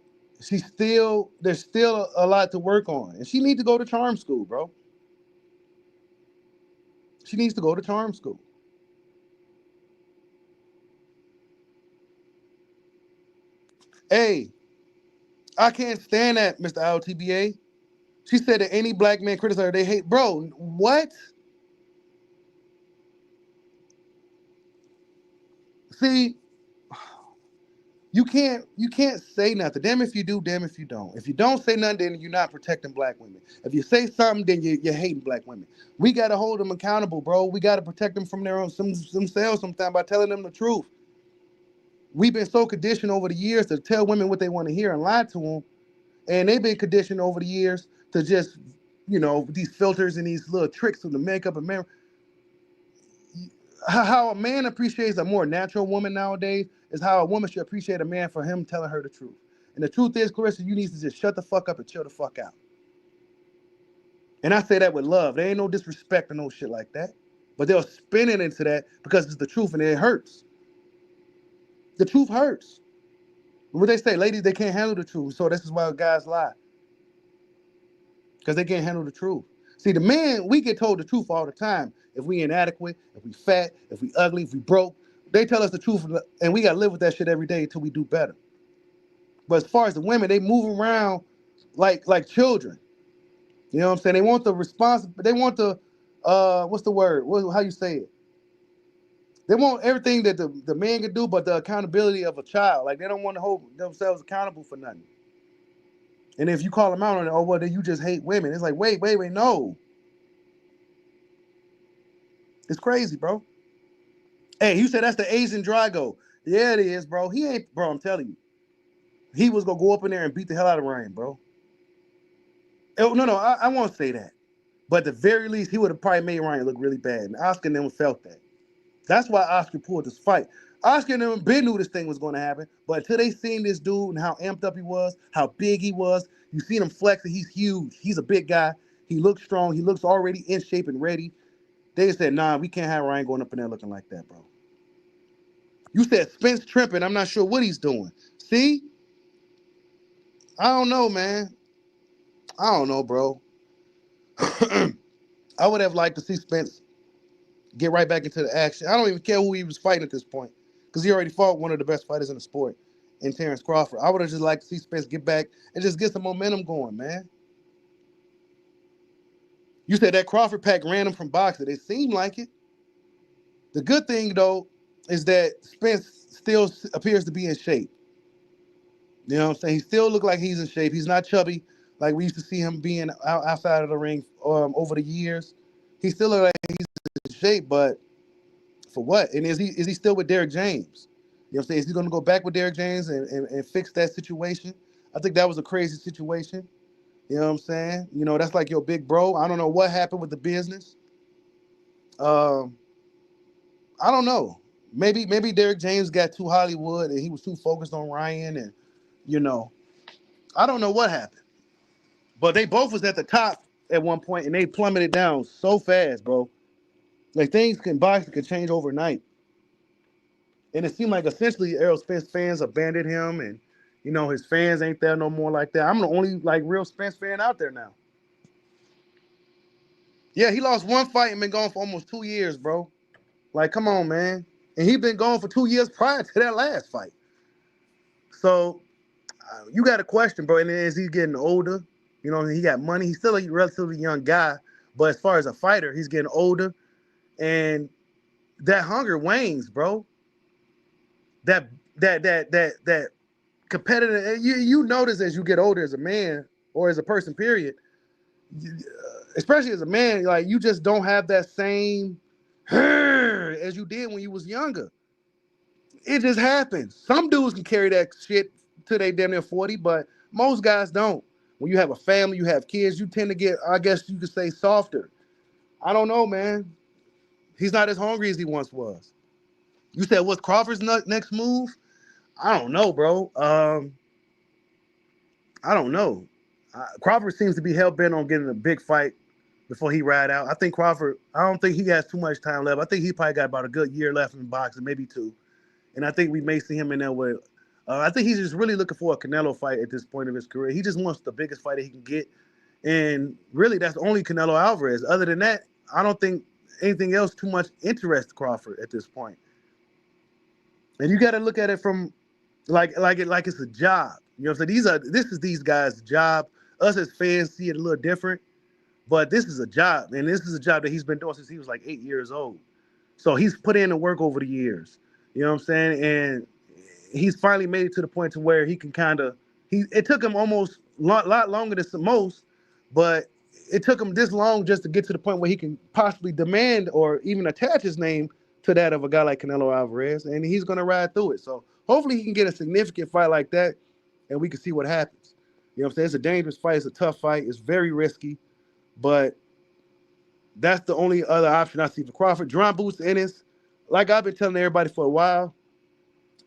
there's still a lot to work on. And she needs to go to charm school, bro. She needs to go to charm school. Hey, I can't stand that, Mr. LTBA. She said that any black man criticize her, they hate. Bro, what? See, you can't say nothing. Damn if you do, damn if you don't. If you don't say nothing, then you're not protecting black women. If you say something, then you're hating black women. We got to hold them accountable, bro. We got to protect them from their own themselves sometimes by telling them the truth. We've been so conditioned over the years to tell women what they want to hear and lie to them. And they've been conditioned over the years to just, you know, these filters and these little tricks with the makeup and man. How a man appreciates a more natural woman nowadays is how a woman should appreciate a man for him telling her the truth. And the truth is, Clarissa, you need to just shut the fuck up and chill the fuck out. And I say that with love. There ain't no disrespect or no shit like that. But they'll spin it into that because it's the truth and it hurts. The truth hurts. What they say, ladies, they can't handle the truth. So this is why guys lie. Because they can't handle the truth. See, the men, we get told the truth all the time. If we inadequate, if we fat, if we ugly, if we broke, they tell us the truth, and we got to live with that shit every day until we do better. But as far as the women, they move around like children. You know what I'm saying? They want the response, they want the, what's the word? How you say it? They want everything that the man can do, but the accountability of a child. Like, they don't want to hold themselves accountable for nothing. And if you call them out on it, oh, well, then you just hate women. It's like, wait, no. It's crazy, bro. Hey, you said that's the Asian Drago. Yeah, it is, bro. He ain't, bro, I'm telling you. He was going to go up in there and beat the hell out of Ryan, bro. Oh, no, I won't say that. But at the very least, he would have probably made Ryan look really bad. And Oscar and them felt that. That's why Oscar pulled this fight. Oscar and them been knew this thing was going to happen. But until they seen this dude and how amped up he was, how big he was, you seen him flexing. He's huge. He's a big guy. He looks strong. He looks already in shape and ready. They said, nah, we can't have Ryan going up in there looking like that, bro. You said Spence tripping. I'm not sure what he's doing. See? I don't know, man. I don't know, bro. I would have liked to see Spence get right back into the action. I don't even care who he was fighting at this point because he already fought one of the best fighters in the sport in Terrence Crawford. I would have just liked to see Spence get back and just get some momentum going, man. You said that Crawford pack ran him from boxing. It seemed like it. The good thing, though, is that Spence still appears to be in shape. You know what I'm saying? He still look like he's in shape. He's not chubby like we used to see him being outside of the ring over the years. He still look like he's in shape, but for what? And is he still with Derrick James? You know what I'm saying? Is he going to go back with Derrick James and fix that situation? I think that was a crazy situation. You know what I'm saying? You know, that's like your big bro. I don't know what happened with the business. Um, I don't know. Maybe Derrick James got too Hollywood and he was too focused on Ryan and you know, I don't know what happened. But they both was at the top at one point and they plummeted down so fast, bro. Like things can boxing can change overnight. And it seemed like essentially Errol Spence fans abandoned him and you know his fans ain't there no more like that. I'm the only like real Spence fan out there now. Yeah, he lost one fight and been gone for almost 2 years, bro. Like, come on, man. And he been gone for 2 years prior to that last fight. So you got a question, bro. And as he's getting older, you know, he got money. He's still a relatively young guy, but as far as a fighter, he's getting older, and that hunger wanes, bro. That competitive. You notice as you get older as a man or as a person, period. Especially as a man, like you just don't have that same as you did when you was younger. It just happens. Some dudes can carry that shit till they damn near 40, but most guys don't. When you have a family, you have kids, you tend to get, I guess you could say, softer. I don't know, man. He's not as hungry as he once was. You said, what's Crawford's next move? I don't know, bro. I don't know. Crawford seems to be hell-bent on getting a big fight before he ride out. I think Crawford, I don't think he has too much time left. I think he probably got about a good year left in boxing, maybe two. And I think we may see him in there with. I think he's just really looking for a Canelo fight at this point of his career. He just wants the biggest fight that he can get, and really that's only Canelo Alvarez. Other than that, I don't think anything else too much interests Crawford at this point. And you got to look at it from like it's a job. You know what I'm saying? This is these guys' job. Us as fans see it a little different, but this is a job, and this is a job that he's been doing since he was like 8 years old. So he's put in the work over the years. You know what I'm saying? And he's finally made it to the point to where he can kind of it took him almost a lot longer than most, but it took him this long just to get to the point where he can possibly demand or even attach his name to that of a guy like Canelo Alvarez, and he's going to ride through it. So hopefully he can get a significant fight like that, and we can see what happens. You know what I'm saying? It's a dangerous fight. It's a tough fight. It's very risky, but that's the only other option I see for Crawford. John Boots Ennis, like I've been telling everybody for a while,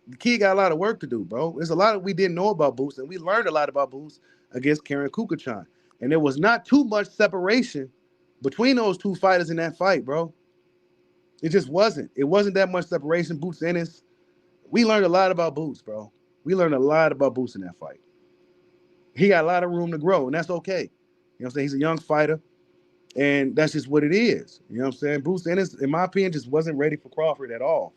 the kid got a lot of work to do, bro. There's a lot that we didn't know about Boots, and we learned a lot about Boots against Karen Kukachan. And there was not too much separation between those two fighters in that fight, bro. It just wasn't. It wasn't that much separation. Boots Ennis, we learned a lot about Boots, bro. We learned a lot about Boots in that fight. He got a lot of room to grow, and that's okay. You know what I'm saying? He's a young fighter, and that's just what it is. You know what I'm saying? Boots Ennis, in my opinion, just wasn't ready for Crawford at all.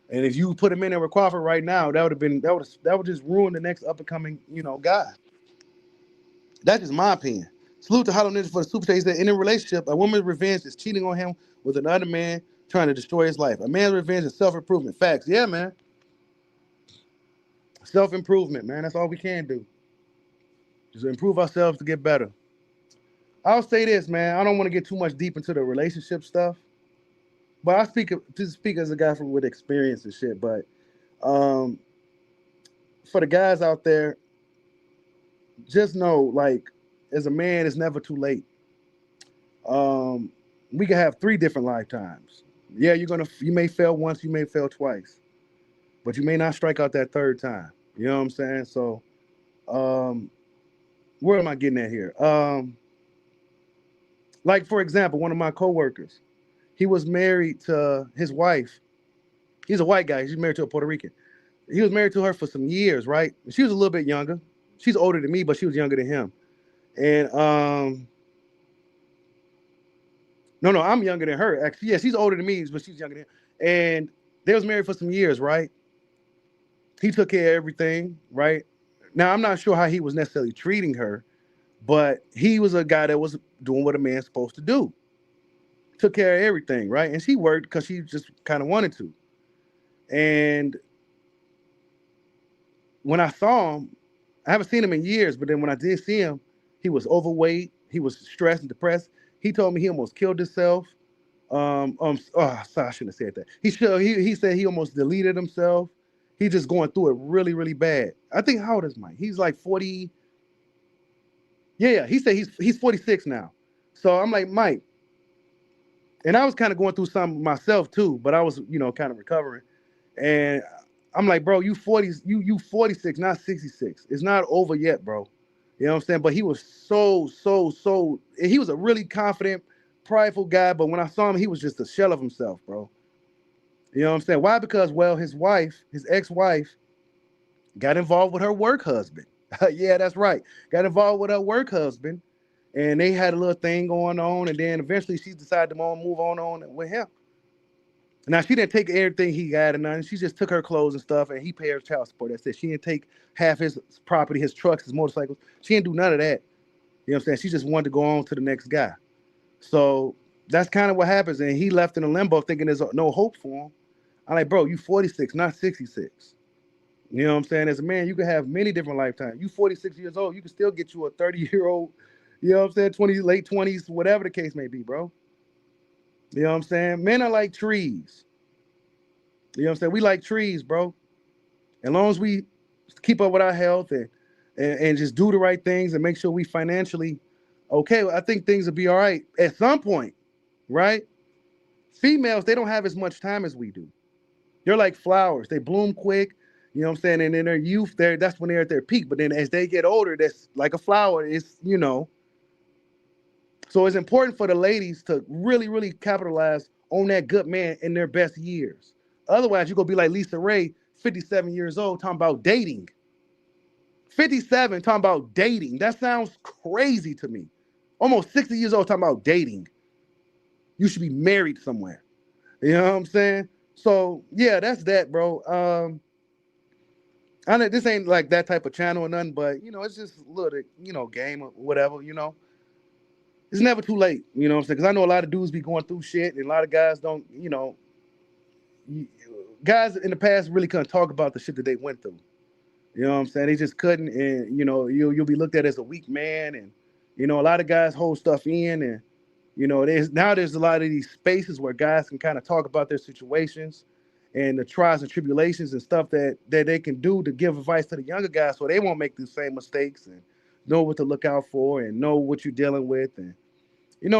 And if you put him in there with Crawford right now, that would just ruin the next up and coming, guy. That's just my opinion. Salute to Hollow Ninja for the super chat. He said, in a relationship, a woman's revenge is cheating on him with another man trying to destroy his life. A man's revenge is self-improvement. Facts. Yeah, man. Self-improvement, man. That's all we can do. Just improve ourselves to get better. I'll say this, man. I don't want to get too much deep into the relationship stuff, but I speak as a guy with experience and shit. But for the guys out there, just know, like, as a man, it's never too late. We can have 3 different lifetimes. Yeah, you may fail once, you may fail twice, but you may not strike out that third time. You know what I'm saying? So, where am I getting at here? Like, for example, one of my coworkers, he was married to his wife. He's a white guy. He's married to a Puerto Rican. He was married to her for some years, right? She was a little bit younger. She's older than me, but she was younger than him. And no, I'm younger than her. Actually, yeah, she's older than me, but she's younger than him. And they was married for some years, right? He took care of everything, right? Now, I'm not sure how he was necessarily treating her, but he was a guy that was doing what a man's supposed to do. Took care of everything, right? And she worked because she just kind of wanted to. And when I saw him, I haven't seen him in years, but then when I did see him, he was overweight. He was stressed and depressed. He told me he almost killed himself. Sorry, I shouldn't have said that. He said he almost deleted himself. He's just going through it really, really bad. I think, how old is Mike? He's like 40. Yeah, he said he's 46 now. So I'm like, Mike, and I was kind of going through something myself too, but I was, kind of recovering. And I'm like, bro, you 46, not 66. It's not over yet, bro. You know what I'm saying? But he was so, he was a really confident, prideful guy. But when I saw him, he was just a shell of himself, bro. You know what I'm saying? Why? Because, well, his ex-wife, got involved with her work husband. Yeah, that's right. Got involved with her work husband. And they had a little thing going on. And then eventually she decided to move on with him. Now, she didn't take everything he got and nothing. She just took her clothes and stuff, and he paid her child support. That's it. She didn't take half his property, his trucks, his motorcycles. She didn't do none of that. You know what I'm saying? She just wanted to go on to the next guy. So that's kind of what happens. And he left in a limbo thinking there's no hope for him. I'm like, bro, you 46, not 66. You know what I'm saying? As a man, you can have many different lifetimes. You 46 years old, you can still get you a 30-year-old, you know what I'm saying, late 20s, whatever the case may be, bro. You know what I'm saying? Men are like trees. You know what I'm saying? We like trees, bro. As long as we keep up with our health and just do the right things and make sure we financially okay, I think things will be all right at some point, right? Females, they don't have as much time as we do. They're like flowers. They bloom quick, you know what I'm saying? And in their youth, that's when they're at their peak. But then as they get older, that's like a flower. It's, So it's important for the ladies to really, really capitalize on that good man in their best years. Otherwise, you're going to be like Lisa Ray, 57 years old, talking about dating. 57, talking about dating. That sounds crazy to me. Almost 60 years old, talking about dating. You should be married somewhere. You know what I'm saying? So, yeah, that's that, bro. I know this ain't like that type of channel or nothing, but, it's just a little, game or whatever, It's never too late, you know what I'm saying? Because I know a lot of dudes be going through shit, and a lot of guys don't, guys in the past really couldn't talk about the shit that they went through. You know what I'm saying? They just couldn't, and, you'll be looked at as a weak man, and, a lot of guys hold stuff in, and, there's a lot of these spaces where guys can kind of talk about their situations and the trials and tribulations and stuff that they can do to give advice to the younger guys so they won't make the same mistakes and know what to look out for and know what you're dealing with and,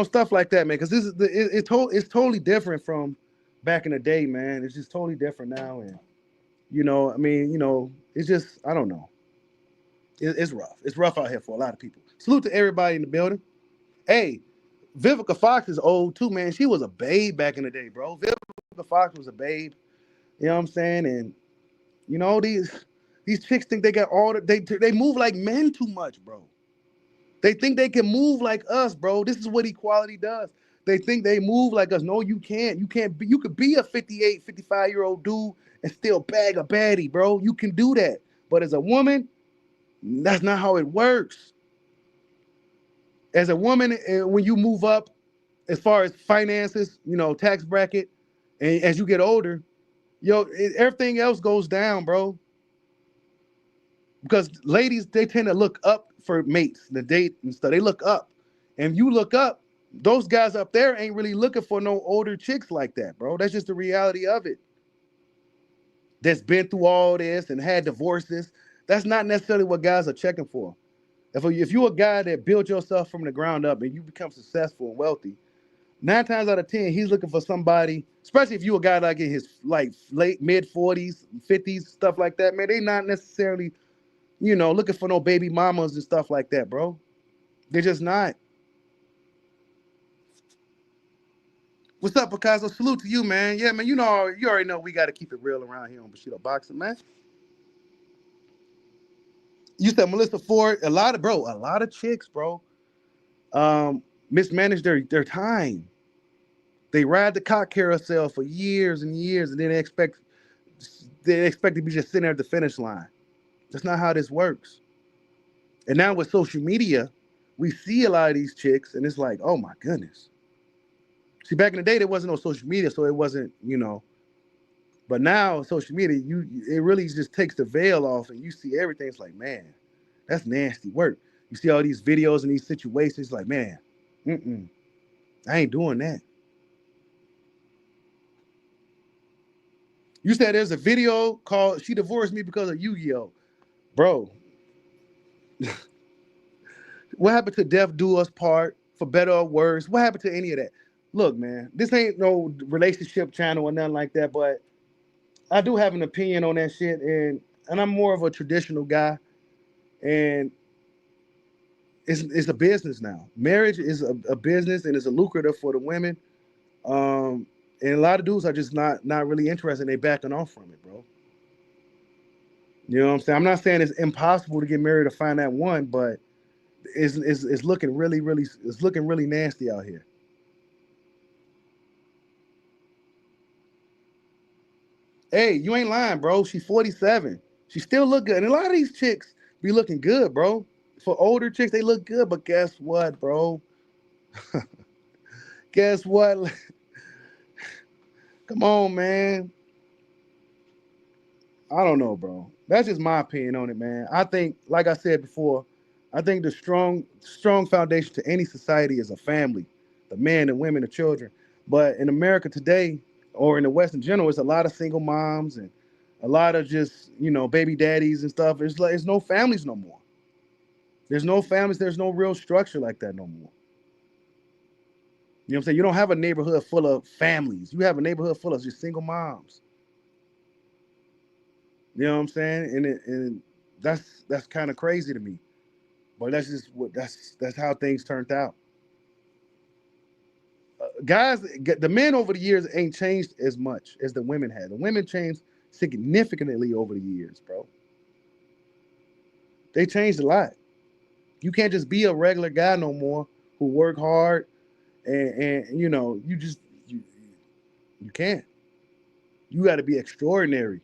stuff like that, man. Because this is it's totally different from back in the day, man. It's just totally different now, and it's just I don't know. It's rough. It's rough out here for a lot of people. Salute to everybody in the building. Hey, Vivica Fox is old too, man. She was a babe back in the day, bro. Vivica Fox was a babe. You know what I'm saying? And these chicks think they got all they move like men too much, bro. They think they can move like us, bro. This is what equality does. They think they move like us. No, you can't. You could be a 58, 55-year-old dude and still bag a baddie, bro. You can do that. But as a woman, that's not how it works. As a woman, when you move up, as far as finances, tax bracket, and as you get older, everything else goes down, bro. Because ladies, they tend to look up for mates, the date and stuff. They look up. And you look up, those guys up there ain't really looking for no older chicks like that, bro. That's just the reality of it. That's been through all this and had divorces. That's not necessarily what guys are checking for. If you're a guy that built yourself from the ground up and you become successful and wealthy, 9 times out of 10, he's looking for somebody, especially if you're a guy like in his late mid-40s, 50s, stuff like that, man. They not necessarily looking for no baby mamas and stuff like that, bro. They're just not. What's up, Picasso? Salute to you, man. Yeah, man, you already know we got to keep it real around here on Bushido Boxing, man. You said Melissa Ford, a lot of chicks, bro, mismanage their time. They ride the cock carousel for years and years, and then they expect to be just sitting there at the finish line. That's not how this works. And now with social media, we see a lot of these chicks, and it's like, oh my goodness. See, back in the day, there wasn't no social media, so it wasn't, But now social media, it really just takes the veil off, and you see everything. It's like, man, that's nasty work. You see all these videos and these situations, like, man, I ain't doing that. You said there's a video called "She Divorced Me Because of Yu-Gi-Oh." Bro, what happened to Death Do Us Part, For Better or Worse? What happened to any of that? Look, man, this ain't no relationship channel or nothing like that, but I do have an opinion on that shit, and I'm more of a traditional guy, and it's a business now. Marriage is a business, and it's a lucrative for the women. And a lot of dudes are just not really interested. They backing off from it, bro. You know what I'm saying? I'm not saying it's impossible to get married or find that one, but it's looking it's looking really nasty out here. Hey, you ain't lying, bro. She's 47. She still look good. And a lot of these chicks be looking good, bro. For older chicks, they look good. But guess what, bro? Guess what? Come on, man. I don't know, bro. That's just my opinion on it, man. I think, like I said before, I think the strong foundation to any society is a family, the men and women, the children. But in America today, or in the West in general, it's a lot of single moms and a lot of just baby daddies and stuff. It's no families no more. There's no families. There's no real structure like that no more. You know what I'm saying? You don't have a neighborhood full of families. You have a neighborhood full of just single moms. You know what I'm saying? And that's kind of crazy to me. But that's how things turned out. Guys, the men over the years ain't changed as much as the women had. The women changed significantly over the years, bro. They changed a lot. You can't just be a regular guy no more who work hard and you can't. You got to be extraordinary.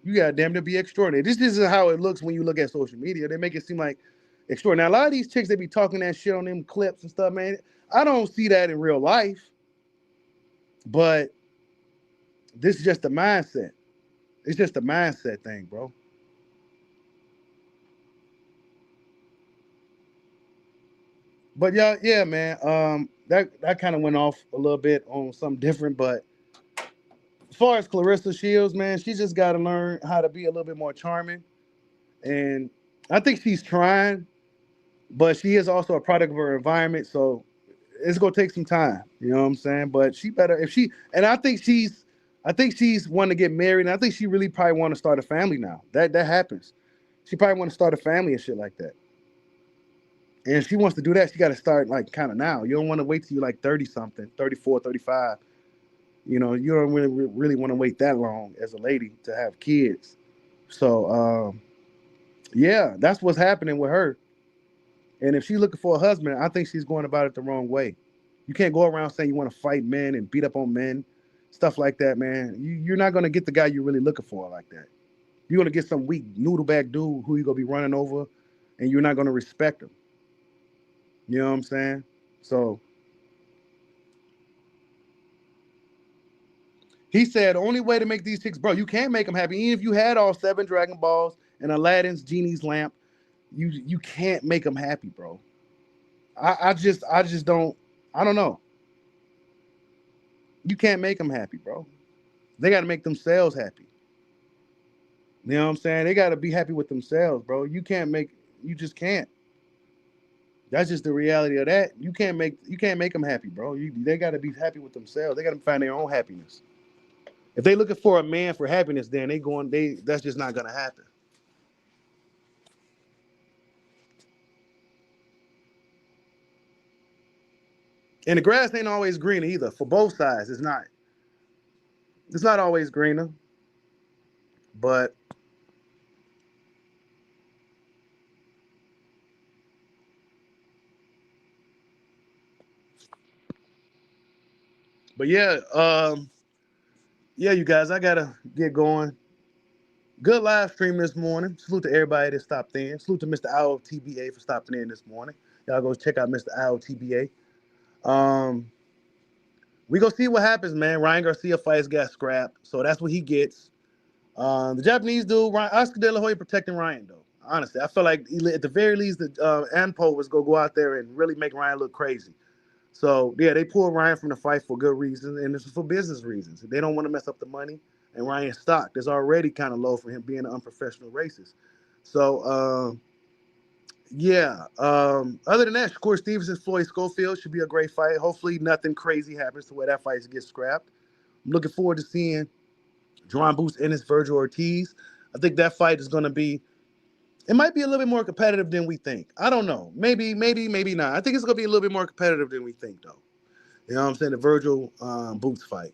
You got to damn to be extraordinary. This is how it looks when you look at social media. They make it seem like extraordinary. Now, a lot of these chicks, they be talking that shit on them clips and stuff, man. I don't see that in real life, but this is just a mindset. It's just a mindset thing, bro. But yeah, man. That kind of went off a little bit on something different, but as far as Clarissa Shields, man, she just got to learn how to be a little bit more charming, and I think she's trying, but she is also a product of her environment, so it's gonna take some time. You know what I'm saying? But she better if she and I think she's wanting to get married, and I think she really probably want to start a family now. That happens. She probably want to start a family and shit like that. And if she wants to do that, she got to start like kind of now. You don't want to wait till you're like 30 something, 34, 35. You don't really want to wait that long as a lady to have kids. So yeah, that's what's happening with her. And if she's looking for a husband, I think she's going about it the wrong way. You can't go around saying you want to fight men and beat up on men, stuff like that, man. You're not going to get the guy you're really looking for like that. You're going to get some weak noodleback dude who you're going to be running over, and you're not going to respect him. You know what I'm saying? So he said, the only way to make these chicks, bro, you can't make them happy. Even if you had all 7 Dragon Balls and Aladdin's genie's lamp, you can't make them happy, bro. I just don't. I don't know. You can't make them happy, bro. They got to make themselves happy. You know what I'm saying? They got to be happy with themselves, bro. You just can't. That's just the reality of that. You can't make them happy, bro. They got to be happy with themselves. They got to find their own happiness. If they looking for a man for happiness, then that's just not gonna happen. And the grass ain't always greener either. For both sides, it's not. It's not always greener. But yeah, yeah, you guys, I gotta get going. Good live stream this morning. Salute to everybody that stopped in. Salute to Mr. Owl TBA for stopping in this morning. Y'all go check out Mr. Owl TBA. Um, We gonna see what happens, man. Ryan Garcia fights got scrapped, so that's what he gets. The Japanese dude, Oscar De La Hoya, protecting Ryan though. Honestly, I feel like at the very least, that Anpo was gonna go out there and really make Ryan look crazy. So yeah, they pulled Ryan from the fight for good reasons, and it's for business reasons. They don't want to mess up the money, and Ryan's stock is already kind of low for him being an unprofessional racist. So yeah. Other than that, Shakur Stevenson, Floyd Schofield should be a great fight. Hopefully, nothing crazy happens to where that fight gets scrapped. I'm looking forward to seeing Jerron Boots Ennis, Virgil Ortiz. I think that fight is going to be. It might be a little bit more competitive than we think. I don't know. Maybe not. I think it's going to be a little bit more competitive than we think, though. You know what I'm saying? The Virgil Boots fight.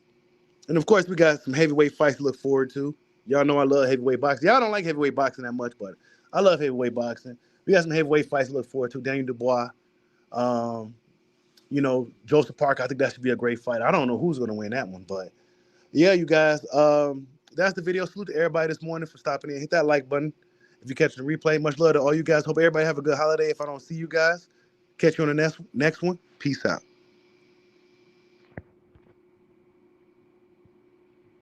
And, of course, we got some heavyweight fights to look forward to. Y'all know I love heavyweight boxing. Y'all don't like heavyweight boxing that much, but I love heavyweight boxing. We got some heavyweight fights to look forward to. Daniel Dubois, Joseph Parker. I think that should be a great fight. I don't know who's going to win that one, but yeah, you guys. That's the video. Salute to everybody this morning for stopping in. Hit that like button if you're catching the replay. Much love to all you guys. Hope everybody have a good holiday. If I don't see you guys, catch you on the next one. Peace out.